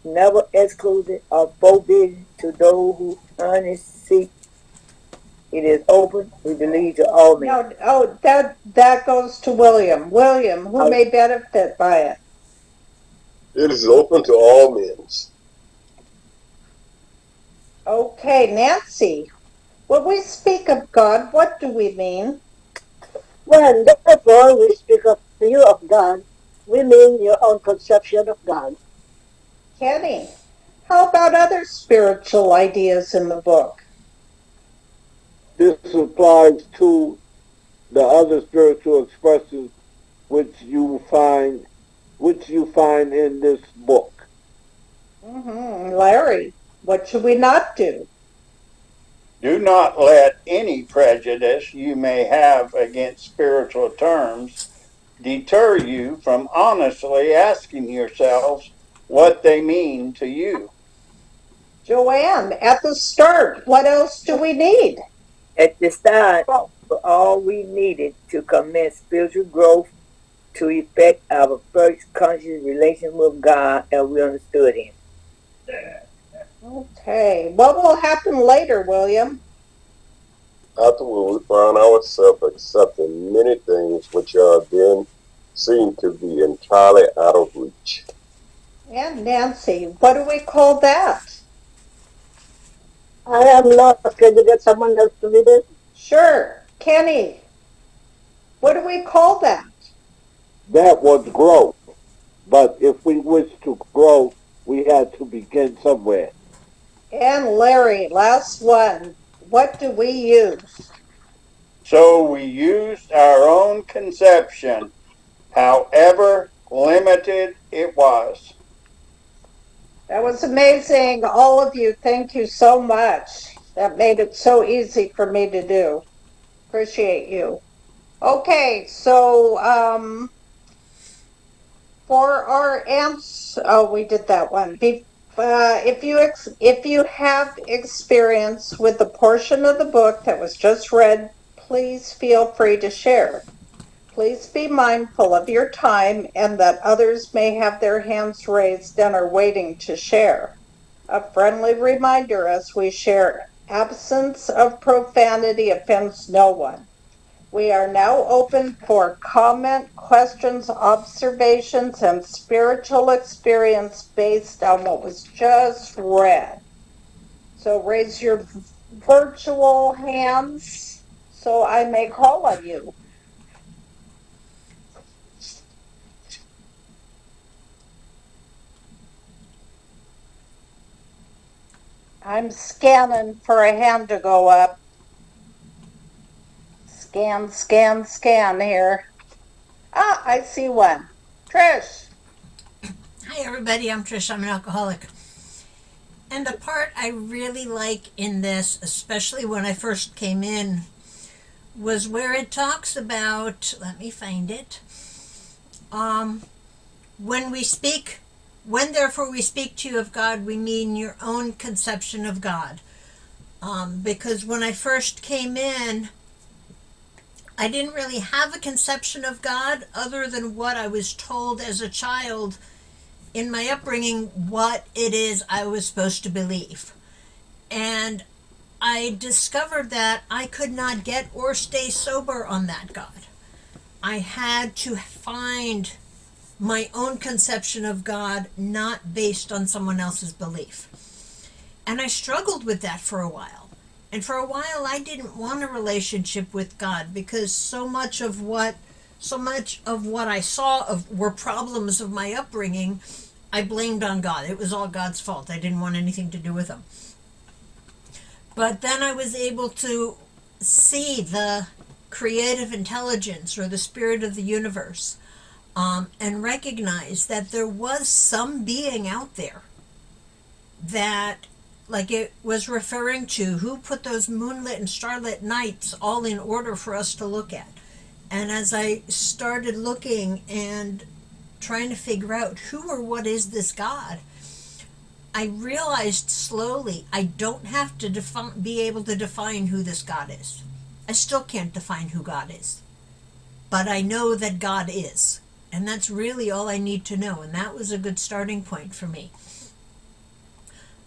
never exclusive or forbidden to those who earnestly seek. It is open, we believe, to all men. No, that goes to William. William, who may benefit by it? It is open to all men. Okay, Nancy. When we speak of God, what do we mean? When therefore we speak of you of God, we mean your own conception of God. Kenny, how about other spiritual ideas in the book? This applies to the other spiritual expressions which you find in this book. Larry, what should we not do? Do not let any prejudice you may have against spiritual terms deter you from honestly asking yourselves what they mean to you. Joanne, at the start, what else do we need? At the start, all we needed to commence spiritual growth to effect our first conscious relation with God as we understood him. Okay, what will happen later, William? Afterward, we found ourselves accepting many things which are then seen to be entirely out of reach. And Nancy, what do we call that? I am lost. Can you get someone else to read it? Sure. Kenny, what do we call that? That was growth. But if we wish to grow, we had to begin somewhere. And Larry, last one. What do we use? So we used our own conception, however limited it was. That was amazing. All of you, thank you so much. That made it so easy for me to do. Appreciate you. Okay, so for our answer, we did that one. If you have experience with the portion of the book that was just read, please feel free to share. Please be mindful of your time and that others may have their hands raised and are waiting to share. A friendly reminder as we share, absence of profanity offends no one. We are now open for comment, questions, observations, and spiritual experience based on what was just read. So raise your virtual hands so I may call on you. I'm scanning for a hand to go up. Scan here. Ah, I see one. Trish. Hi, everybody. I'm Trish. I'm an alcoholic. And the part I really like in this, especially when I first came in, was where it talks about, let me find it, when therefore we speak to you of God, we mean your own conception of God. Because when I first came in, I didn't really have a conception of God other than what I was told as a child in my upbringing, what it is I was supposed to believe. And I discovered that I could not get or stay sober on that God. I had to find my own conception of God, not based on someone else's belief. And I struggled with that for a while. And for a while I didn't want a relationship with God because so much of what I saw were problems of my upbringing. I blamed on God. It was all God's fault. I didn't want anything to do with him. But then I was able to see the creative intelligence or the spirit of the universe, and recognize that there was some being out there that, like it was referring to, who put those moonlit and starlit nights all in order for us to look at. And as I started looking and trying to figure out who or what is this God, I realized slowly I don't have to be able to define who this God is. I still can't define who God is. But I know that God is. And that's really all I need to know. And that was a good starting point for me.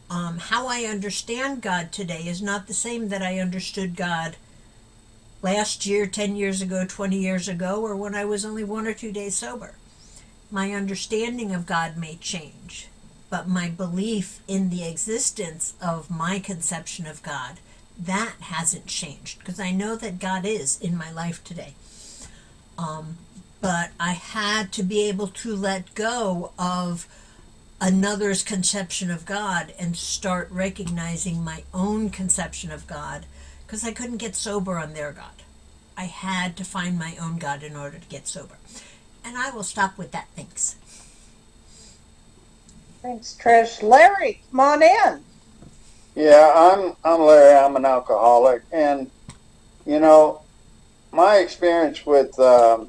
How I understand God today is not the same that I understood God last year, 10 years ago, 20 years ago, or when I was only 1 or 2 days sober. My understanding of God may change, but my belief in the existence of my conception of God, that hasn't changed, because I know that God is in my life today. But I had to be able to let go of another's conception of God and start recognizing my own conception of God, because I couldn't get sober on their God. I had to find my own God in order to get sober. And I will stop with that. Thanks. Thanks, Trish. Larry, come on in. Yeah, I'm Larry. I'm an alcoholic, and you know, my experience with a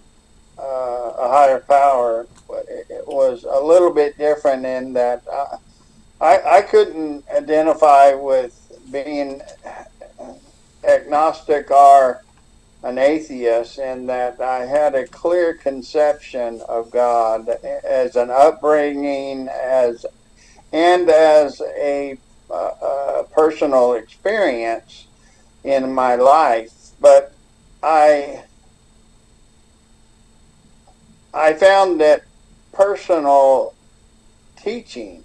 higher power it was a little bit different in that I couldn't identify with being agnostic or an atheist, in that I had a clear conception of God as an upbringing, as a personal experience in my life. But I found that personal teaching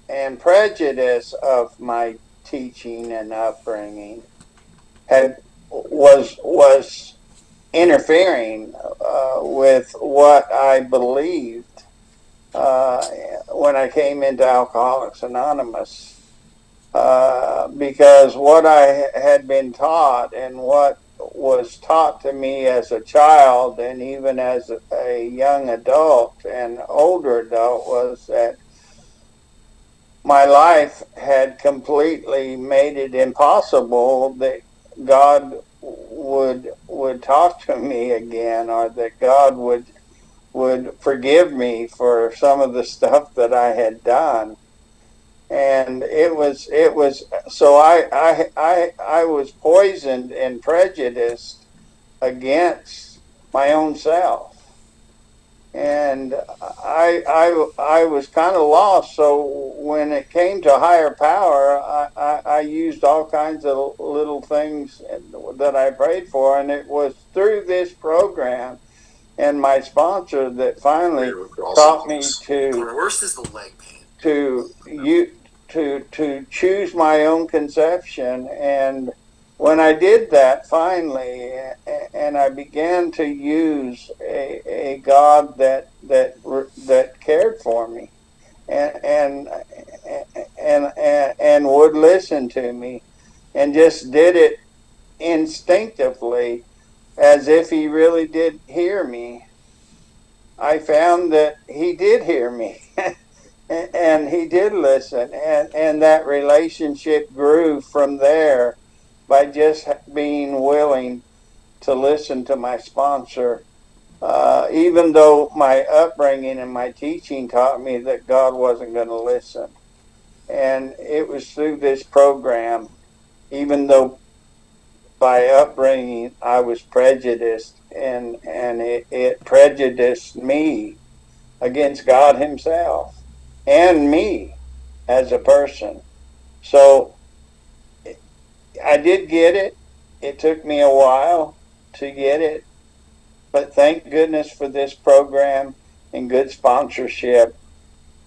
and prejudice of my teaching and upbringing was interfering with what I believed when I came into Alcoholics Anonymous. Because what I had been taught and what was taught to me as a child and even as a young adult and older adult was that my life had completely made it impossible that God would talk to me again, or that God would forgive me for some of the stuff that I had done. And it was so I was poisoned and prejudiced against my own self, and I was kind of lost. So when it came to higher power, I used all kinds of little things that I prayed for, and it was through this program and my sponsor that finally taught me to choose my own conception. And when I did that finally, and I began to use a God that cared for me and would listen to me, and just did it instinctively as if he really did hear me, I found that he did hear me. And he did listen, and that relationship grew from there by just being willing to listen to my sponsor, even though my upbringing and my teaching taught me that God wasn't going to listen. And it was through this program, even though by upbringing I was prejudiced, and it prejudiced me against God himself and me as a person. So I did get it. It took me a while to get it, but thank goodness for this program and good sponsorship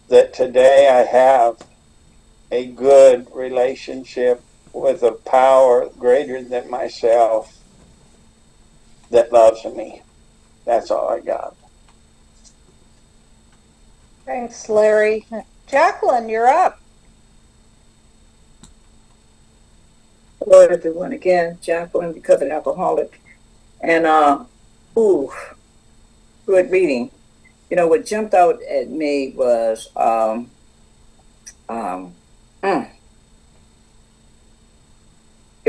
that today I have a good relationship with a power greater than myself that loves me. That's all I got. Thanks, Larry. Jacqueline, you're up. Hello, everyone. Again, Jacqueline, recovered alcoholic. And, good reading. You know, what jumped out at me was It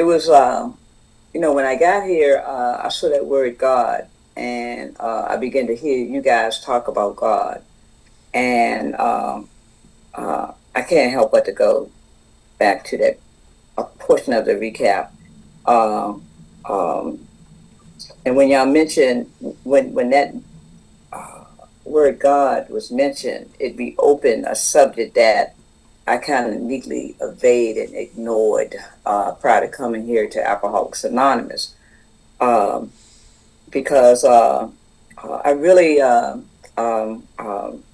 was, when I got here, I saw that word God, and I began to hear you guys talk about God. And I can't help but to go back to that portion of the recap. And when y'all mentioned, when that word God was mentioned, it reopened a subject that I kind of neatly evaded and ignored prior to coming here to Alcoholics Anonymous, because I really,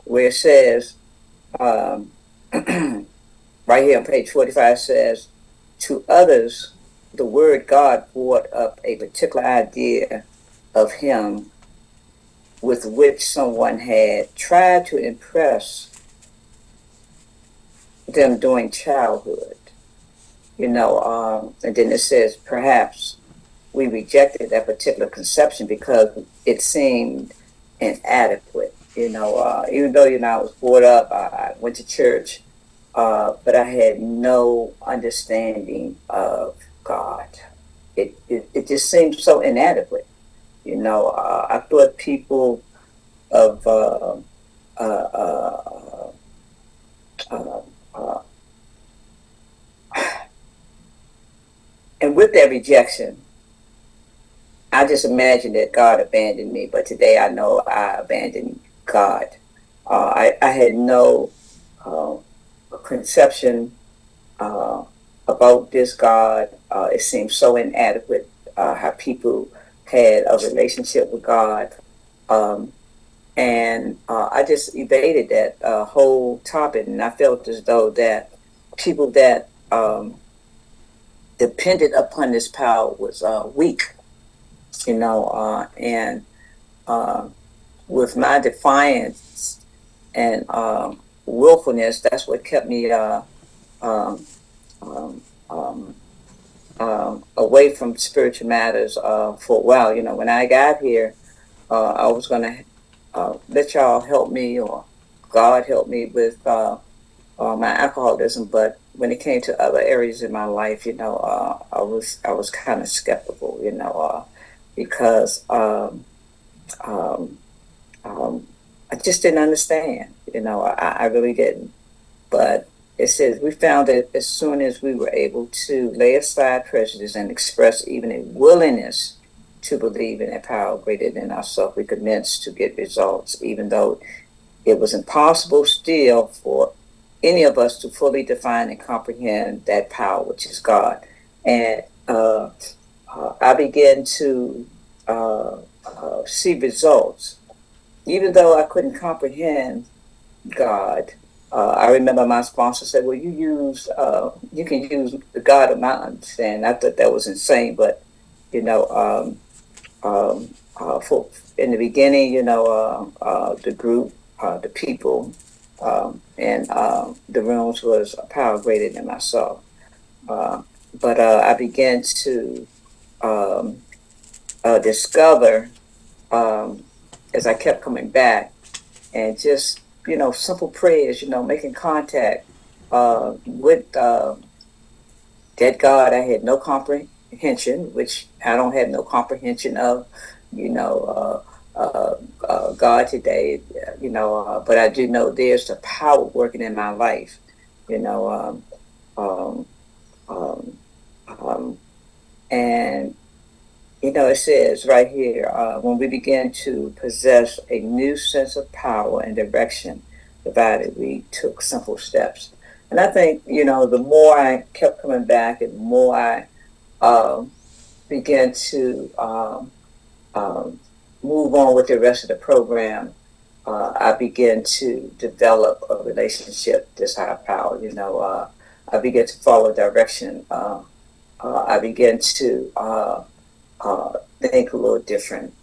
where it says, right here on page 45 says, to others, the word God brought up a particular idea of him with which someone had tried to impress them during childhood. And then it says, perhaps we rejected that particular conception because it seemed inadequate. Even though, I was brought up, I went to church, but I had no understanding of God. It just seemed so inadequate. I thought people of and with that rejection, I just imagined that God abandoned me, but today I know I abandoned God. I had no conception about this God. It seemed so inadequate how people had a relationship with God. And I just evaded that whole topic, and I felt as though that people that depended upon this power was weak, and with my defiance and willfulness, that's what kept me um, away from spiritual matters for a while. When I got here, I was going to let y'all help me, or God help me with my alcoholism. But when it came to other areas in my life, I was kind of skeptical, because I just didn't understand. I really didn't. But it says we found that as soon as we were able to lay aside prejudice and express even a willingness to believe in a power greater than ourselves, we commenced to get results, even though it was impossible still for any of us to fully define and comprehend that power, which is God. And I began to see results, even though I couldn't comprehend God. I remember my sponsor said, "Well, you can use the God of my understanding." I thought that was insane, but for in the beginning, the group, the people, and the rooms was a power greater than myself. But I began to discover, as I kept coming back, and just simple prayers, making contact with that God I had no comprehension, which I don't have no comprehension of, God today, but I do know there's a power working in my life, you know, um, um, um, and it says right here, when we begin to possess a new sense of power and direction, provided we took simple steps. And I think, the more I kept coming back and the more I began to move on with the rest of the program, I began to develop a relationship, this higher power, I began to follow direction. I began to think a little different.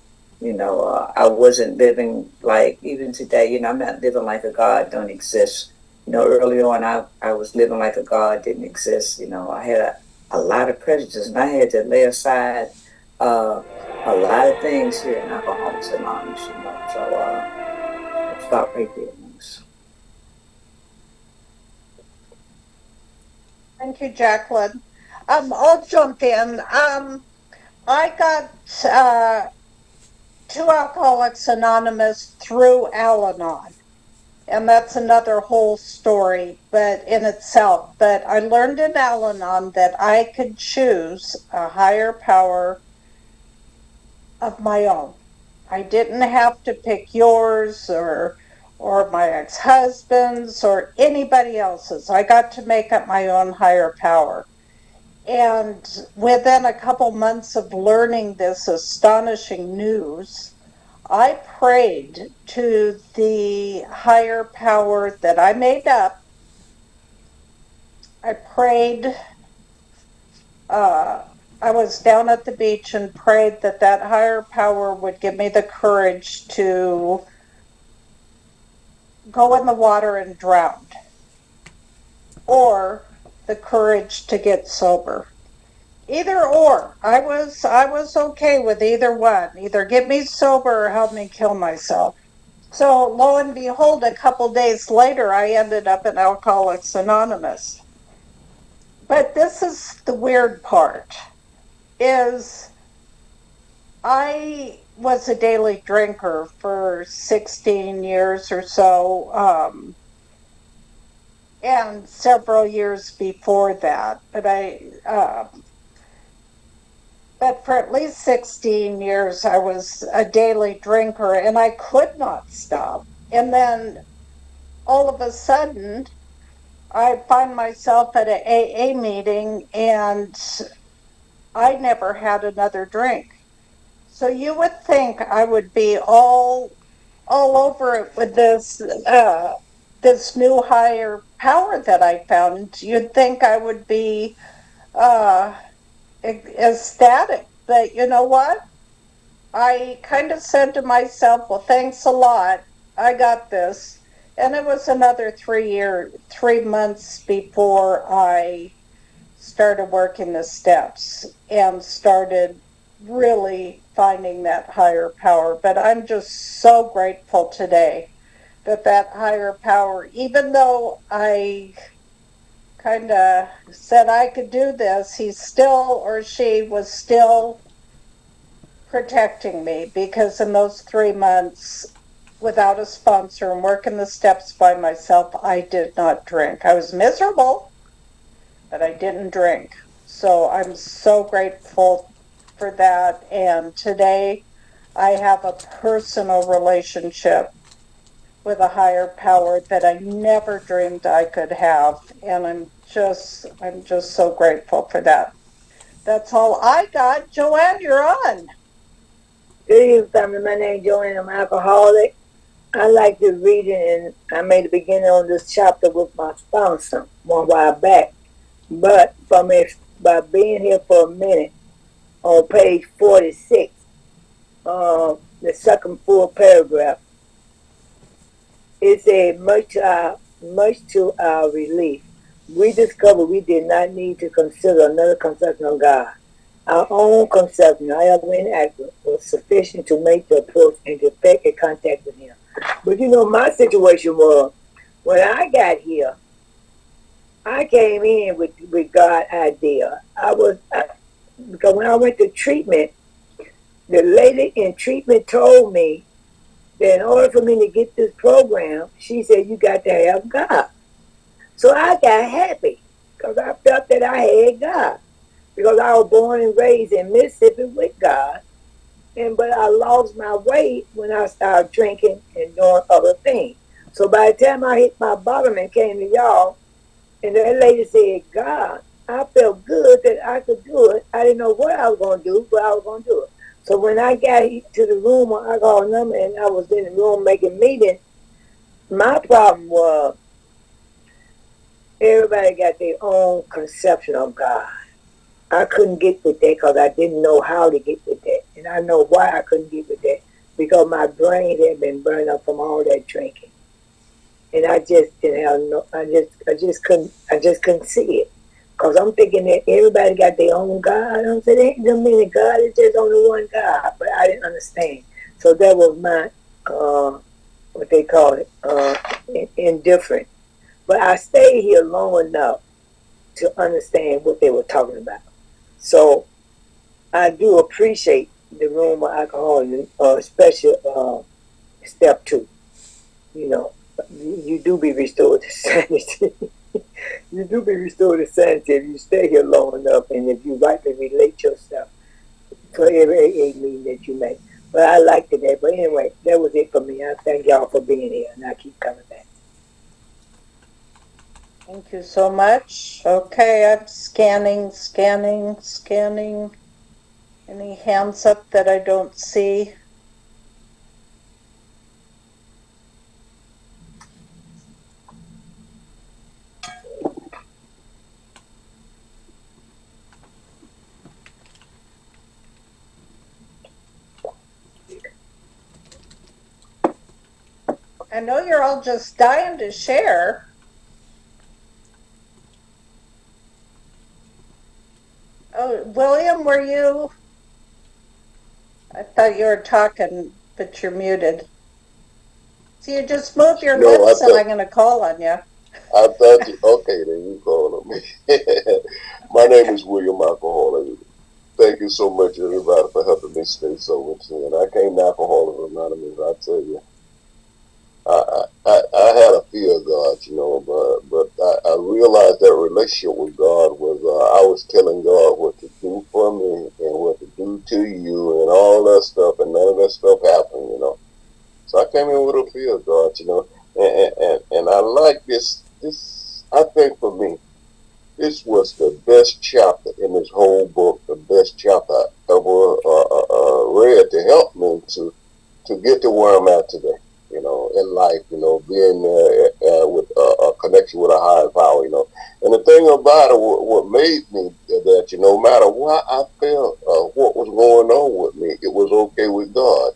I wasn't living like, even today, I'm not living like a God don't exist. Early on, I was living like a God didn't exist. I had a lot of prejudice, and I had to lay aside a lot of things here in Alcoholics Anonymous. So I'll stop right there. Thank you, Jacqueline. I'll jump in. I got to Alcoholics Anonymous through Al-Anon. And that's another whole story, but in itself. But I learned in Al-Anon that I could choose a higher power of my own. I didn't have to pick yours or my ex-husband's or anybody else's. I got to make up my own higher power. And within a couple months of learning this astonishing news, I prayed to the higher power that I made up. I prayed, I was down at the beach and prayed that that higher power would give me the courage to go in the water and drown, or the courage to get sober. Either or. I was okay with either one. Either get me sober or help me kill myself. So lo and behold, a couple days later, I ended up in Alcoholics Anonymous. But this is the weird part, is I was a daily drinker for 16 years or so, and several years before that. But for at least 16 years, I was a daily drinker, and I could not stop. And then all of a sudden, I find myself at an AA meeting, and I never had another drink. So you would think I would be all over it with this new higher power that I found. You'd think I would be ecstatic, but you know what? I kind of said to myself, well, thanks a lot. I got this. And it was another 3 months before I started working the steps and started really finding that higher power. But I'm just so grateful today that that higher power, even though I kind of said I could do this, he still or she was still protecting me, because in those 3 months without a sponsor and working the steps by myself, I did not drink. I was miserable, but I didn't drink. So I'm so grateful for that. And today I have a personal relationship with a higher power that I never dreamed I could have. And I'm just so grateful for that. That's all I got. Joanne, you're on. Good evening, family. My name is Joanne. I'm an alcoholic. I like to read it, and I made the beginning on this chapter with my sponsor one while back. But by being here for a minute, on page 46, the second full paragraph, it said, much to our relief, we discovered we did not need to consider another conception of God. Our own conception, however inaccurate, was sufficient to make the approach and to effect a contact with Him. But you know, my situation was, when I got here, I came in with God idea. Because when I went to treatment, the lady in treatment told me that in order for me to get this program, she said, you got to have God. So I got happy because I felt that I had God. Because I was born and raised in Mississippi with God, but I lost my way when I started drinking and doing other things. So by the time I hit my bottom and came to y'all, and that lady said, God, I felt good that I could do it. I didn't know what I was going to do, but I was going to do it. So when I got to the room, I called a number, and I was in the room making meetings. My problem was everybody got their own conception of God. I couldn't get with that because I didn't know how to get with that. And I know why I couldn't get with that. Because my brain had been burned up from all that drinking. And I just didn't have no, I just couldn't see it. Because I'm thinking that everybody got their own God. I'm saying, there ain't no many God, it's just only one God. But I didn't understand. So that was my, what they call it, indifferent. But I stayed here long enough to understand what they were talking about. So I do appreciate the room of alcohol, especially step 2. You know, you do be restored to sanity. You do be restored to sanity if you stay here long enough and if you rightly relate yourself for every AA meeting that you make. But I liked it. But anyway, that was it for me. I thank y'all for being here, and I keep coming back. Thank you so much. Okay, I'm scanning. Any hands up that I don't see? I know you're all just dying to share. Oh, William, were you? I thought you were talking, but you're muted. So you just move your lips and I'm going to call on you. I thought you, okay, then you called on me. My name is William Alcoholic. Thank you so much, everybody, for helping me stay sober. And I came to Alcoholics Anonymous, I tell you, I had a fear of God, but I realized that relationship with God was, I was telling God what to do for me and what to do to you and all that stuff, and none of that stuff happened. So I came in with a fear of God, and I like this, I think for me, this was the best chapter in this whole book, the best chapter I ever read to help me to get to where I'm at today, in life, being with a connection with a higher power, And the thing about it, what made me that, no matter what I felt, what was going on with me, it was okay with God,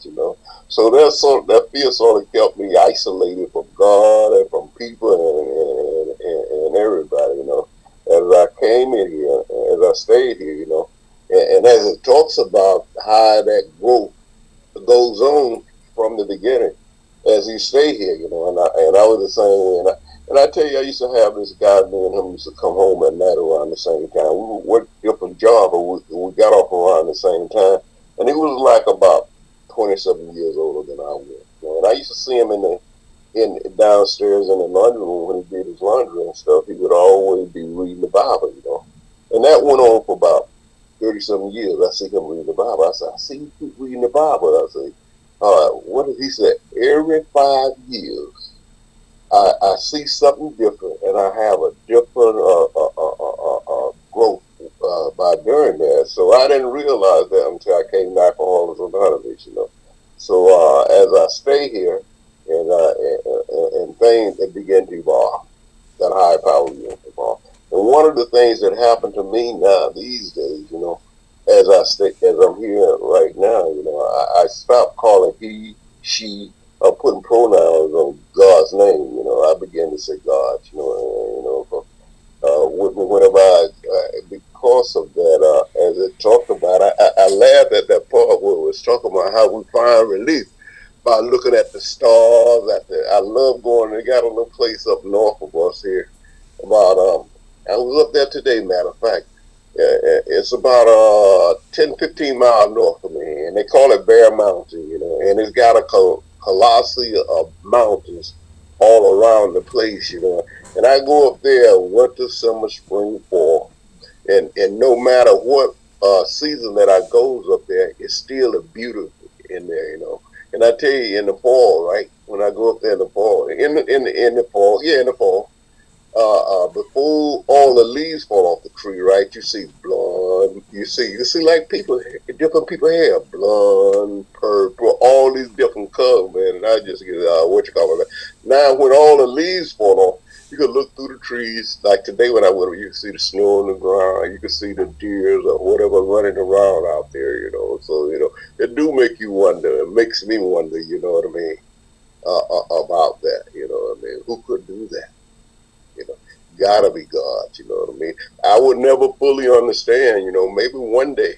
So that fear sort of kept me isolated from God and from people and everybody, As I came in here, as I stayed here, and as it talks about how that growth goes on from the beginning as you stay here, and I was the same way. And I tell you, I used to have this guy, me and him used to come home at night around the same time. We worked different jobs, but we got off around the same time. And he was like about 27 years older than I was. And I used to see him in downstairs in the laundry room when he did his laundry and stuff. He would always be reading the Bible, And that went on for about 30-some years. I see him reading the Bible. I said, I see you keep reading the Bible. I say, what did he say? Every 5 years, I see something different, and I have a different growth by doing that. So I didn't realize that until I came to Alcoholics Anonymous, So as I stay here, and things that begin to evolve, that higher power begin to evolve. And one of the things that happened to me now these days, as I'm here right now, I stopped calling he, she, putting pronouns on God's name. I began to say God. Whenever because of that, as it talked about, I laughed at that part where it was talking about how we find relief by looking at the stars. I love going. They got a little place up north of us here. About I was up there today. Matter of fact, it's about 10, 15 miles north of me, and they call it Bear Mountain. And it's got a colossus of mountains all around the place. And I go up there winter, summer, spring, fall, and no matter what season that I goes up there, it's still a beautiful in there. And I tell you, in the fall, right? When I go up there in the fall, in the fall, in the fall, before all the leaves fall off the tree, right? You see blonde, you see like different people hair, blonde, purple, all these different colors, man. And I just get what you call it. Now, when all the leaves fall off, you can look through the trees. Like today, when I went, you can see the snow on the ground. You can see the deers or whatever running around out there. So it do make you wonder. It makes me wonder. You know what I mean? About that. You know what I mean? Who could do that? Gotta be God, you know what I mean? I would never fully understand, maybe one day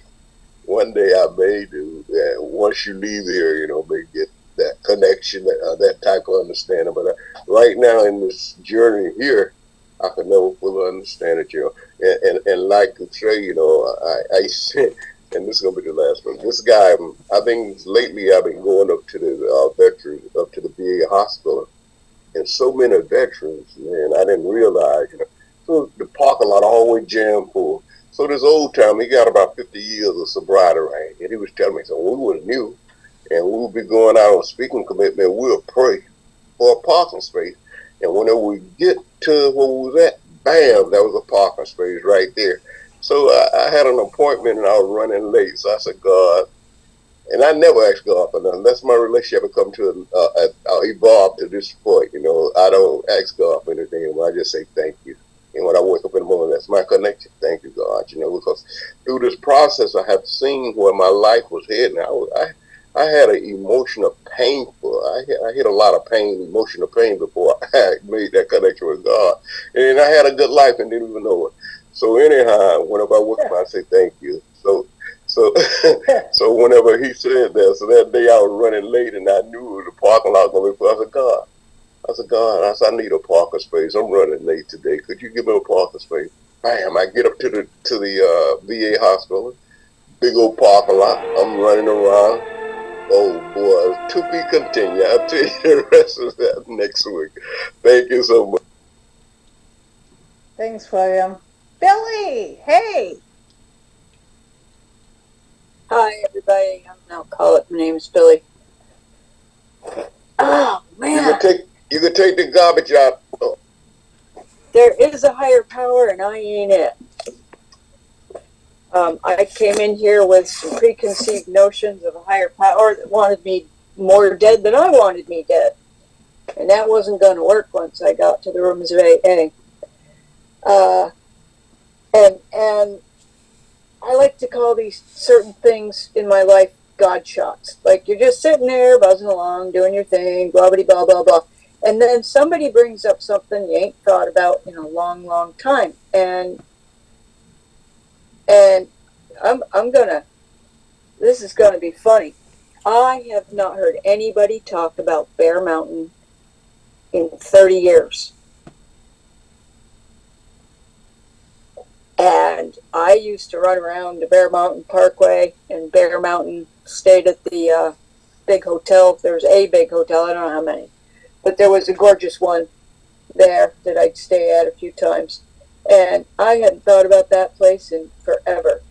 I may do that. Once you leave here, may get that connection, that type of understanding. But right now in this journey here, I could never fully understand it, you know. And like you say, you know, I said, and this is gonna be the last one. This guy, I think lately I've been going up to the veterans, up to the VA hospital, and so many veterans, man, I didn't realize, you know. So the parking lot always jammed full. So this old timer, he got about 50 years of sobriety, right? And he was telling me, so we was new, and we would be going out on speaking commitment, we'll pray for a parking space. And whenever we get to where we was at, bam, there was a parking space right there. So I had an appointment and I was running late. So I said, God, and I never ask God for nothing. Unless my relationship had come to evolve to this point. You know, I don't ask God for anything. I just say thank you. And when I wake up in the morning, that's my connection. Thank you, God. You know, because through this process, I have seen where my life was heading. I had an emotional painful. I hit a lot of pain, emotional pain before I made that connection with God. And I had a good life and didn't even know it. So anyhow, whenever I wake up, I say thank you. So so whenever he said that, so that day I was running late and I knew the parking lot was going to be full. I said, God, I need a parking space. I'm running late today. Could you give me a parking space? Bam, I get up to the VA hospital, big old parking lot. I'm running around. Oh boy, to be continued. I'll tell you the rest of that next week. Thank you so much. Thanks, William. Billy, hey. Hi, everybody. I'm an alcoholic. My name is Billy. Oh, man. You could take the garbage out. Oh. There is a higher power, and I ain't it. I came in here with some preconceived notions of a higher power that wanted me more dead than I wanted me dead. And that wasn't going to work once I got to the rooms of AA. And I like to call these certain things in my life God shots. Like you're just sitting there buzzing along, doing your thing, blah, blah, blah, blah, blah. And then somebody brings up something you ain't thought about in a long, long time. And this is gonna be funny. I have not heard anybody talk about Bear Mountain in 30 years. And I used to run around the Bear Mountain Parkway, and Bear Mountain stayed at the big hotel. There was a big hotel, I don't know how many, but there was a gorgeous one there that I'd stay at a few times. And I hadn't thought about that place in forever.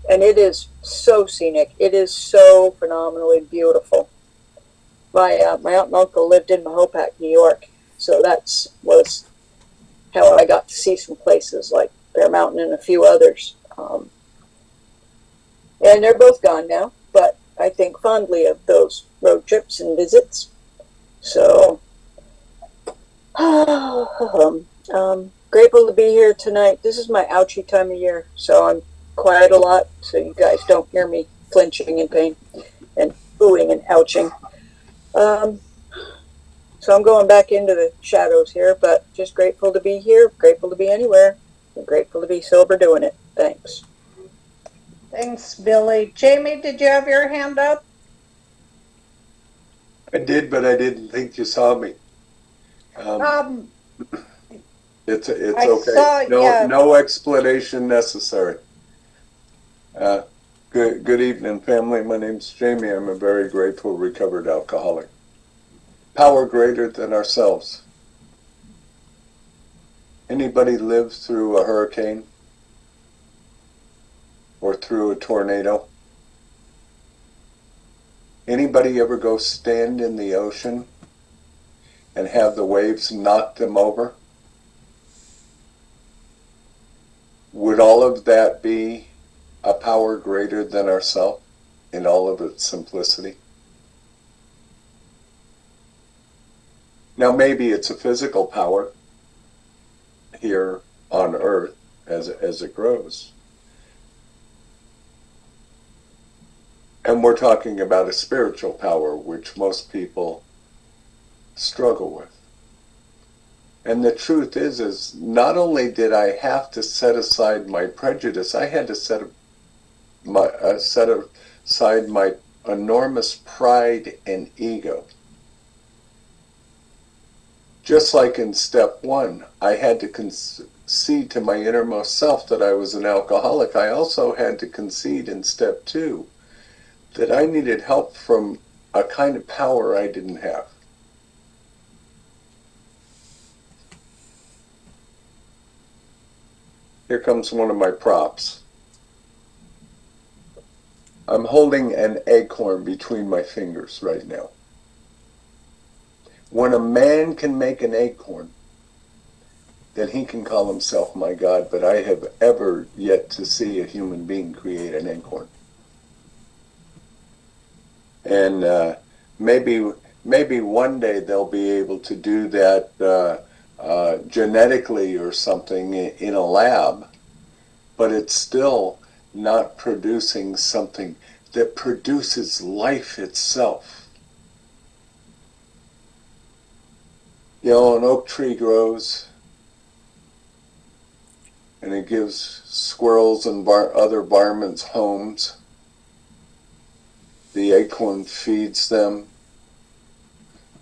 And it is so scenic. It is so phenomenally beautiful. My aunt and uncle lived in Mahopac, New York, so that was how I got to see some places like Bear Mountain and a few others. And they're both gone now, but I think fondly of those road trips and visits. So, grateful to be here tonight. This is my ouchie time of year, so I'm quiet a lot so you guys don't hear me flinching in pain and oohing and ouching. So I'm going back into the shadows here, but just grateful to be here, grateful to be anywhere, and grateful to be sober doing it. Thanks. Thanks, Billy. Jamie, did you have your hand up? I did, but I didn't think you saw me. It's okay. No explanation necessary. Good evening, family. My name's Jamie. I'm a very grateful recovered alcoholic. Power greater than ourselves. Anybody lived through a hurricane or through a tornado? Anybody ever go stand in the ocean and have the waves knock them over? Would all of that be a power greater than ourselves in all of its simplicity? Now maybe it's a physical power here on earth as it grows. And we're talking about a spiritual power, which most people struggle with. And the truth is not only did I have to set aside my prejudice, I had to set aside my enormous pride and ego. Just like in step 1, I had to concede to my innermost self that I was an alcoholic. I also had to concede in step 2 that I needed help from a kind of power I didn't have. Here comes one of my props. I'm holding an acorn between my fingers right now. When a man can make an acorn, then he can call himself my God, but I have ever yet to see a human being create an acorn. And maybe one day they'll be able to do that genetically or something in a lab, but it's still not producing something that produces life itself. You know, an oak tree grows and it gives squirrels and other varmints homes. The acorn feeds them.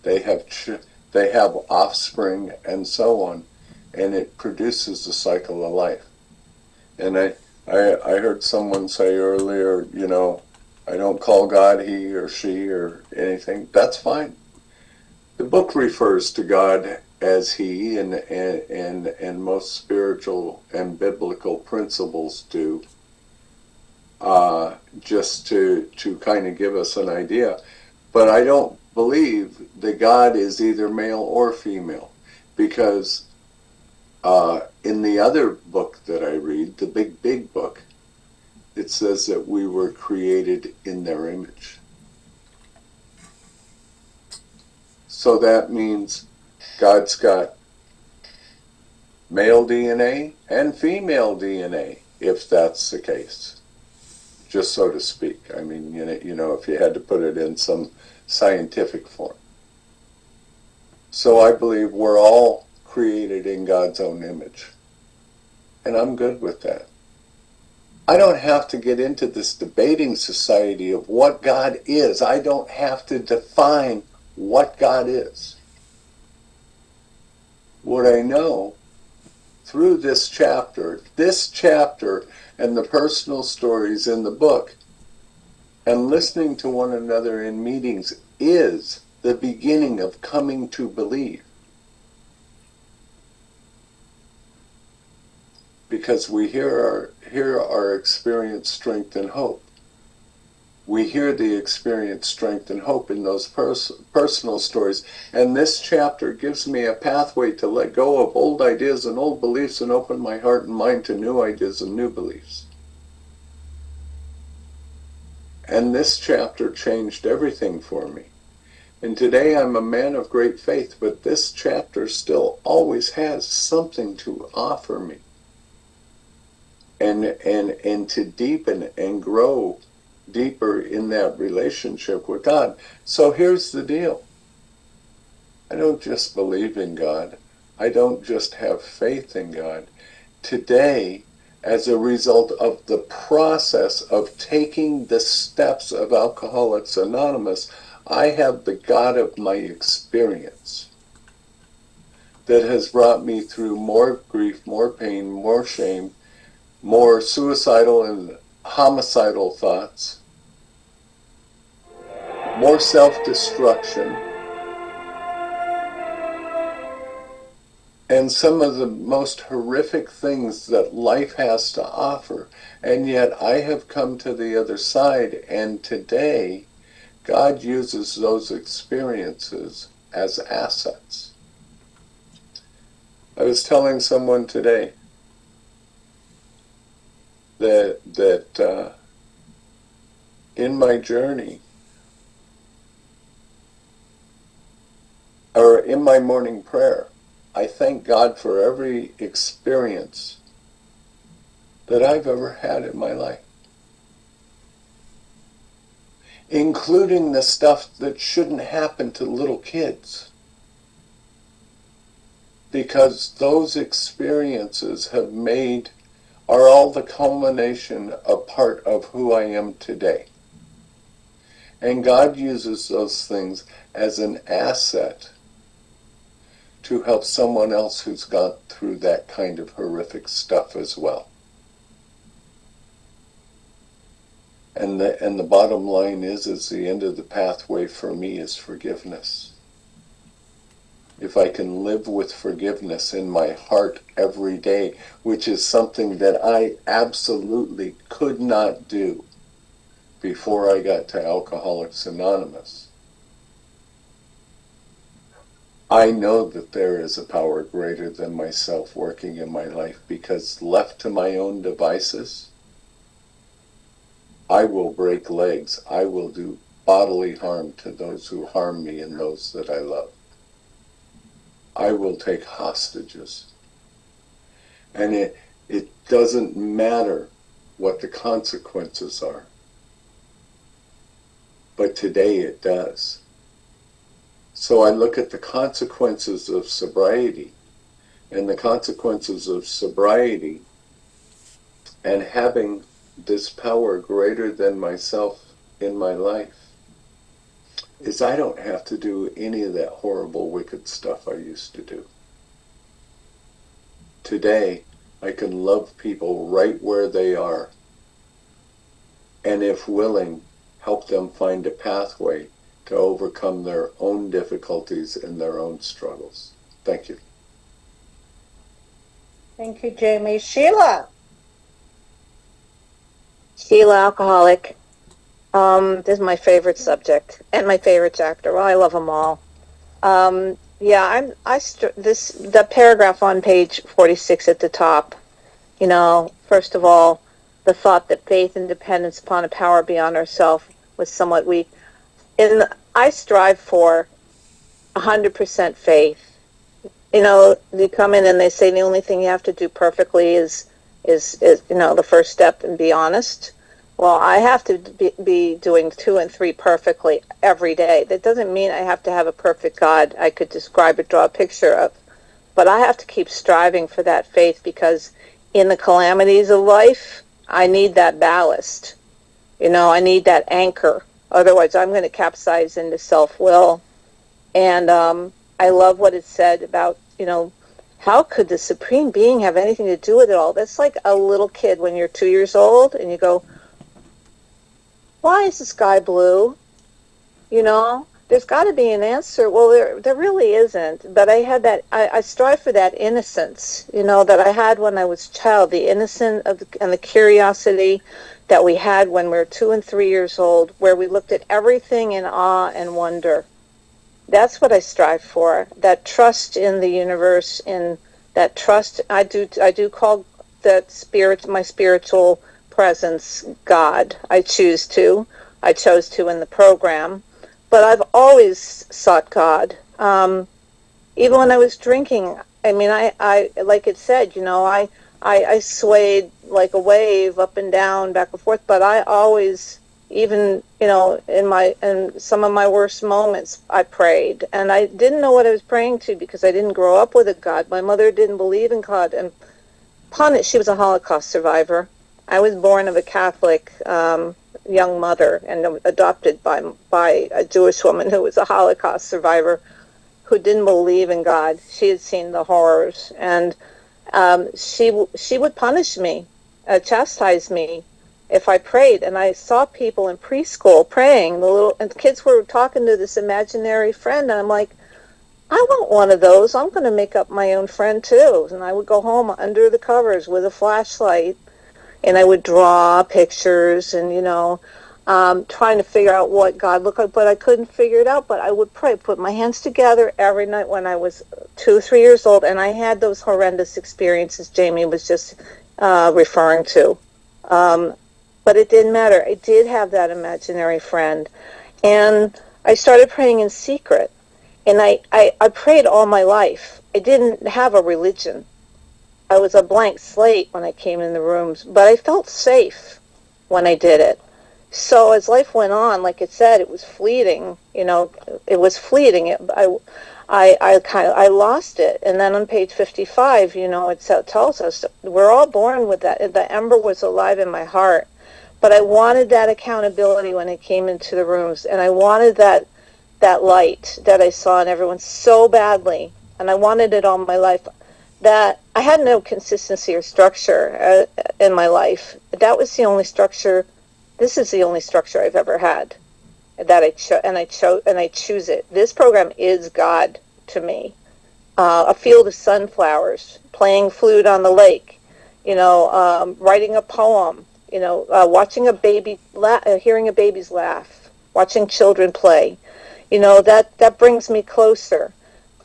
They have offspring and so on, and it produces the cycle of life. And I heard someone say earlier, you know, I don't call God he or she or anything. That's fine. The book refers to God as he, and most spiritual and biblical principles do, just to kind of give us an idea. But I don't believe that God is either male or female, because in the other book that I read, the big book, it says that we were created in their image. So that means God's got male DNA and female DNA, if that's the case, just so to speak. I mean, you know, if you had to put it in some scientific form. So I believe we're all created in God's own image. And I'm good with that. I don't have to get into this debating society of what God is. I don't have to define what God is. What I know through this chapter and the personal stories in the book and listening to one another in meetings is the beginning of coming to believe. Because we hear our experience, strength, and hope. We hear the experience, strength, and hope in those personal stories. And this chapter gives me a pathway to let go of old ideas and old beliefs and open my heart and mind to new ideas and new beliefs. And this chapter changed everything for me. And today I'm a man of great faith, but this chapter still always has something to offer me. And to deepen and grow deeper in that relationship with God. So here's the deal. I don't just believe in God. I don't just have faith in God. Today, as a result of the process of taking the steps of Alcoholics Anonymous, I have the God of my experience that has brought me through more grief, more pain, more shame, more suicidal and homicidal thoughts, more self-destruction, and some of the most horrific things that life has to offer. And yet I have come to the other side, and today God uses those experiences as assets. I was telling someone today that in my journey, or in my morning prayer, I thank God for every experience that I've ever had in my life, including the stuff that shouldn't happen to little kids, because those experiences are all the culmination, a part of who I am today. And God uses those things as an asset to help someone else who's gone through that kind of horrific stuff as well. And the bottom line is the end of the pathway for me is forgiveness. If I can live with forgiveness in my heart every day, which is something that I absolutely could not do before I got to Alcoholics Anonymous, I know that there is a power greater than myself working in my life, because left to my own devices, I will break legs. I will do bodily harm to those who harm me and those that I love. I will take hostages. And it doesn't matter what the consequences are. But today it does. So I look at the consequences of sobriety, and the consequences of sobriety and having this power greater than myself in my life is I don't have to do any of that horrible, wicked stuff I used to do. Today, I can love people right where they are, and if willing, help them find a pathway to overcome their own difficulties and their own struggles. Thank you. Thank you, Jamie. Sheila. Sheila, alcoholic. This is my favorite subject and my favorite chapter. Well, I love them all. The paragraph on page 46 at the top. You know, first of all, the thought that faith and dependence upon a power beyond ourselves was somewhat weak. And I strive for 100% faith. You know, they come in and they say the only thing you have to do perfectly is the first step, and be honest. Well, I have to be doing 2 and 3 perfectly every day. That doesn't mean I have to have a perfect God I could describe or draw a picture of. But I have to keep striving for that faith, because in the calamities of life, I need that ballast. You know, I need that anchor. Otherwise, I'm going to capsize into self-will. And I love what it said about, how could the Supreme Being have anything to do with it all? That's like a little kid when you're 2 years old and you go, why is the sky blue? There's got to be an answer. Well, there really isn't. But I had that, I strive for that innocence, that I had when I was a child, the innocence and the curiosity that we had when we were 2 and 3 years old, where we looked at everything in awe and wonder. That's what I strive for, that trust in the universe, in that trust. I do call that spirit, my spiritual presence, God. I chose to in the program, but I've always sought God. Even when I was drinking, I mean, I like it said, I swayed like a wave up and down, back and forth, but I always, even, in some of my worst moments, I prayed. And I didn't know what I was praying to, because I didn't grow up with a God. My mother didn't believe in God. And upon it, she was a Holocaust survivor. I was born of a Catholic young mother and adopted by a Jewish woman who was a Holocaust survivor who didn't believe in God. She had seen the horrors. And she would punish me, chastise me, if I prayed. And I saw people in preschool praying, and the kids were talking to this imaginary friend, and I'm like, I want one of those. I'm going to make up my own friend too. And I would go home under the covers with a flashlight, and I would draw pictures and, trying to figure out what God looked like, but I couldn't figure it out. But I would pray, put my hands together every night when I was 2, 3 years old, and I had those horrendous experiences Jamie was just referring to. But it didn't matter. I did have that imaginary friend. And I started praying in secret. And I prayed all my life. I didn't have a religion. I was a blank slate when I came in the rooms, but I felt safe when I did it. So as life went on, like it said, it was fleeting. It was fleeting. I lost it. And then on page 55, it tells us we're all born with that. The ember was alive in my heart. But I wanted that accountability when I came into the rooms, and I wanted that light that I saw in everyone so badly. and I wanted it all my life, that I had no consistency or structure in my life. That was the only structure. This is the only structure I've ever had that I choose it. This program is God to me. A field of sunflowers, playing flute on the lake, writing a poem, watching a baby, hearing a baby's laugh, watching children play, that brings me closer.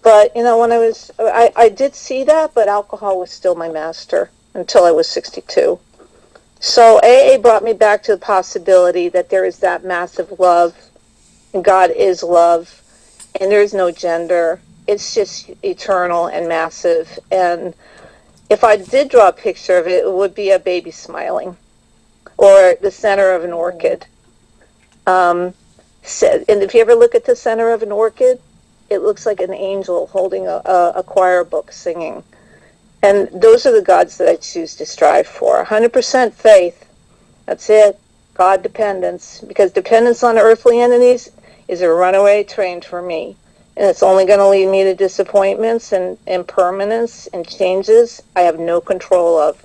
But, when I did see that, but alcohol was still my master until I was 62. So AA brought me back to the possibility that there is that massive love, and God is love, and there is no gender. It's just eternal and massive. And if I did draw a picture of it, it would be a baby smiling or the center of an orchid. And if you ever look at the center of an orchid, it looks like an angel holding a choir book singing. And those are the gods that I choose to strive for. 100% faith. That's it. God dependence. Because dependence on earthly entities is a runaway train for me. And it's only going to lead me to disappointments and impermanence and changes I have no control of.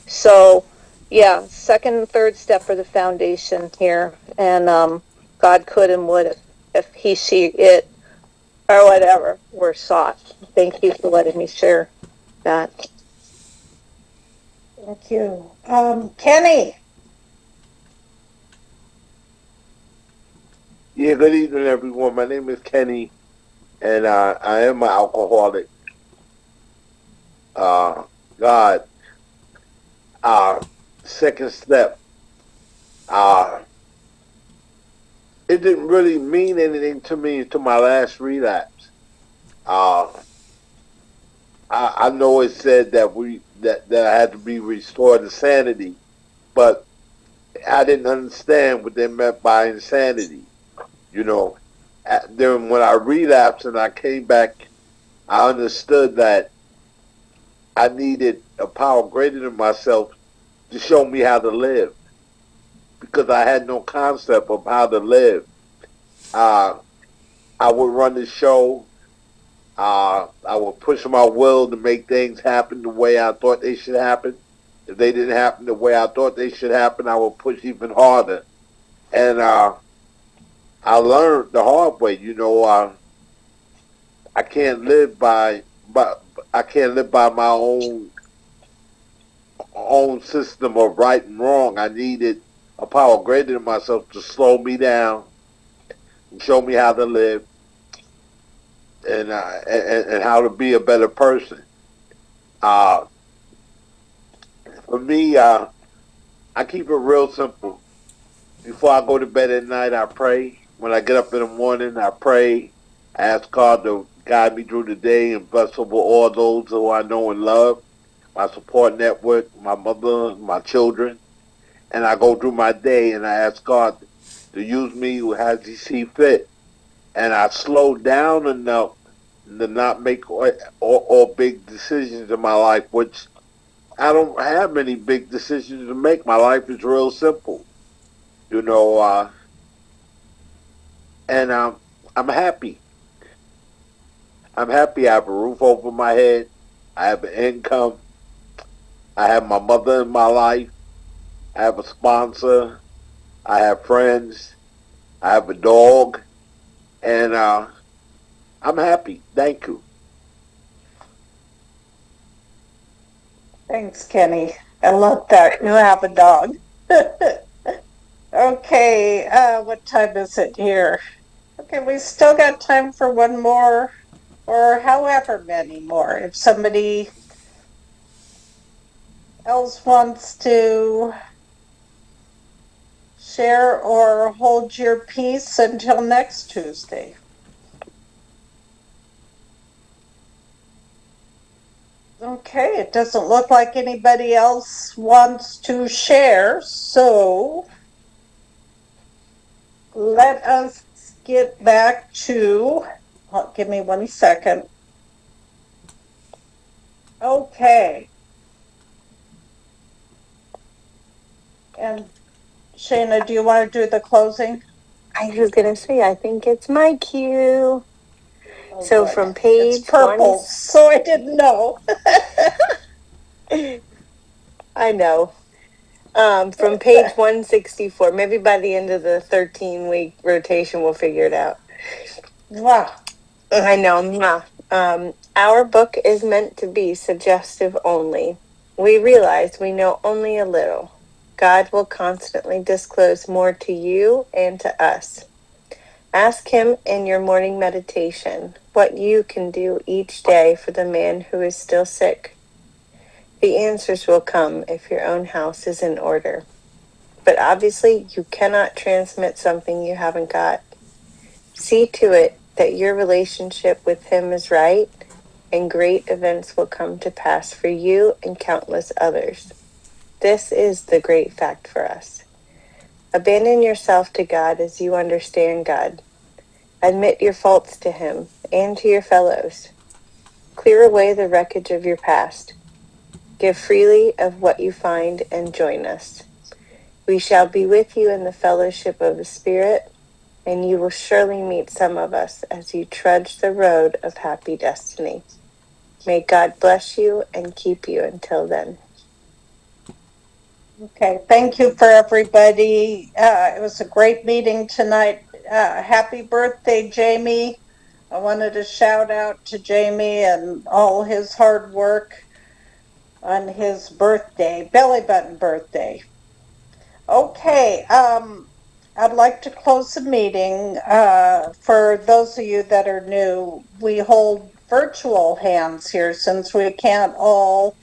So, yeah, second and third step for the foundation here. And God could and would if he, she, it, or whatever were sought. Thank you for letting me share that. Thank you. Kenny. Yeah, good evening, everyone. My name is Kenny, and I am an alcoholic. God, second step. It didn't really mean anything to me until my last relapse. I know it said that I had to be restored to sanity, but I didn't understand what they meant by insanity. Then when I relapsed and I came back, I understood that I needed a power greater than myself to show me how to live because I had no concept of how to live. I would run the show. I would push my will to make things happen the way I thought they should happen. If they didn't happen the way I thought they should happen, I would push even harder. And I learned the hard way. I can't live by my own system of right and wrong. I needed a power greater than myself to slow me down and show me how to live and how to be a better person. For me, I keep it real simple. Before I go to bed at night, I pray. When I get up in the morning, I pray. I ask God to guide me through the day and bless over all those who I know and love, my support network, my mother, my children. And I go through my day and I ask God to use me as He see fit. And I slow down enough to not make all big decisions in my life, which I don't have many big decisions to make. My life is real simple, you know, and I'm happy. I'm happy. I have a roof over my head. I have an income. I have my mother in my life. I have a sponsor. I have friends. I have a dog, and I'm happy. Thank you. Thanks, Kenny. I love that. You have a dog. Okay, what time is it here? Okay, we still got time for one more or however many more. If somebody else wants to share or hold your peace until next Tuesday. Okay, it doesn't look like anybody else wants to share, so let us get back to, give me 1 second. Okay. And Shana, do you want to do the closing? I was going to say, I think it's my cue. So from page It's purple, so I didn't know. I know. From page 164, maybe by the end of the 13-week rotation, we'll figure it out. Wow. I know. Our book is meant to be suggestive only. We realize we know only a little. God will constantly disclose more to you and to us. Ask Him in your morning meditation what you can do each day for the man who is still sick. The answers will come if your own house is in order. But obviously, you cannot transmit something you haven't got. See to it that your relationship with Him is right, and great events will come to pass for you and countless others. This is the great fact for us. Abandon yourself to God as you understand God. Admit your faults to Him and to your fellows. Clear away the wreckage of your past. Give freely of what you find and join us. We shall be with you in the fellowship of the Spirit, and you will surely meet some of us as you trudge the road of happy destiny. May God bless you and keep you until then. Okay, thank you for everybody. It was a great meeting tonight. Happy birthday, Jamie. I wanted to shout out to Jamie and all his hard work on his birthday, belly button birthday. Okay, I'd like to close the meeting. For those of you that are new, we hold virtual hands here since we can't all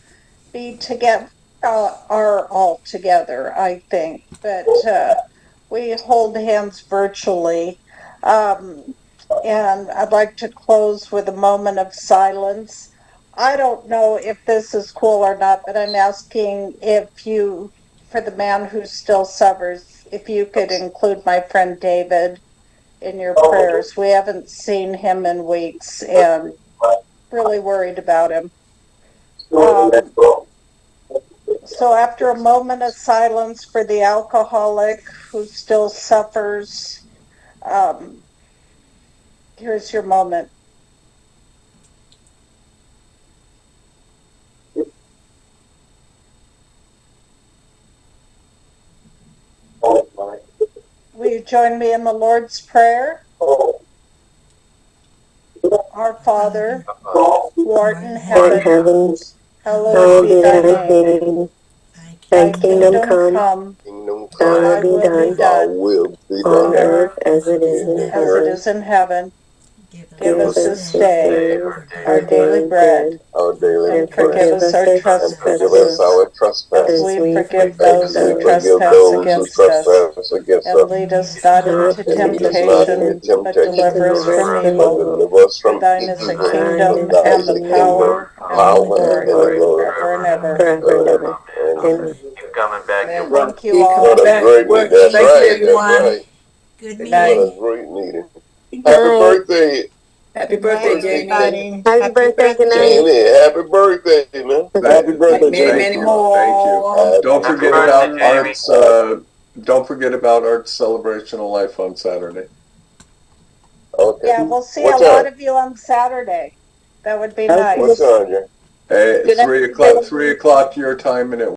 be together, are all together, I think, but we hold hands virtually. And I'd like to close with a moment of silence. I don't know if this is cool or not, but I'm asking if you, for the man who still suffers, if you could include my friend David in your prayers. We haven't seen him in weeks and really worried about him. So after a moment of silence for the alcoholic who still suffers, here's your moment. Will you join me in the Lord's Prayer? Our Father, who art in heaven, hallowed be thy name. Thy kingdom come, thy will be done on earth as it is in heaven. Give us this day our daily bread, and forgive us our trespasses, as we forgive those who trespass against us. And lead us not into temptation, but deliver us from evil. For thine is the kingdom, and the power, and the glory, forever and ever. Amen. Keep coming back. Thank you all. What a great meeting. That's right. That's right. Good What meeting. a great meeting. Happy birthday, Happy birthday, Jamie. Happy birthday, good night. Jamie. Happy birthday, man. Happy birthday, Many, many Jamie. more. Thank you. Don't Happy forget birthday, about Jamie. Art's. Don't forget about Art's celebration of life on Saturday. Okay. Yeah, we'll see What a lot time? of you on Saturday. That would be Okay. nice. What time, Jay? Hey, Good night. 3 o'clock. 3 o'clock your time, and it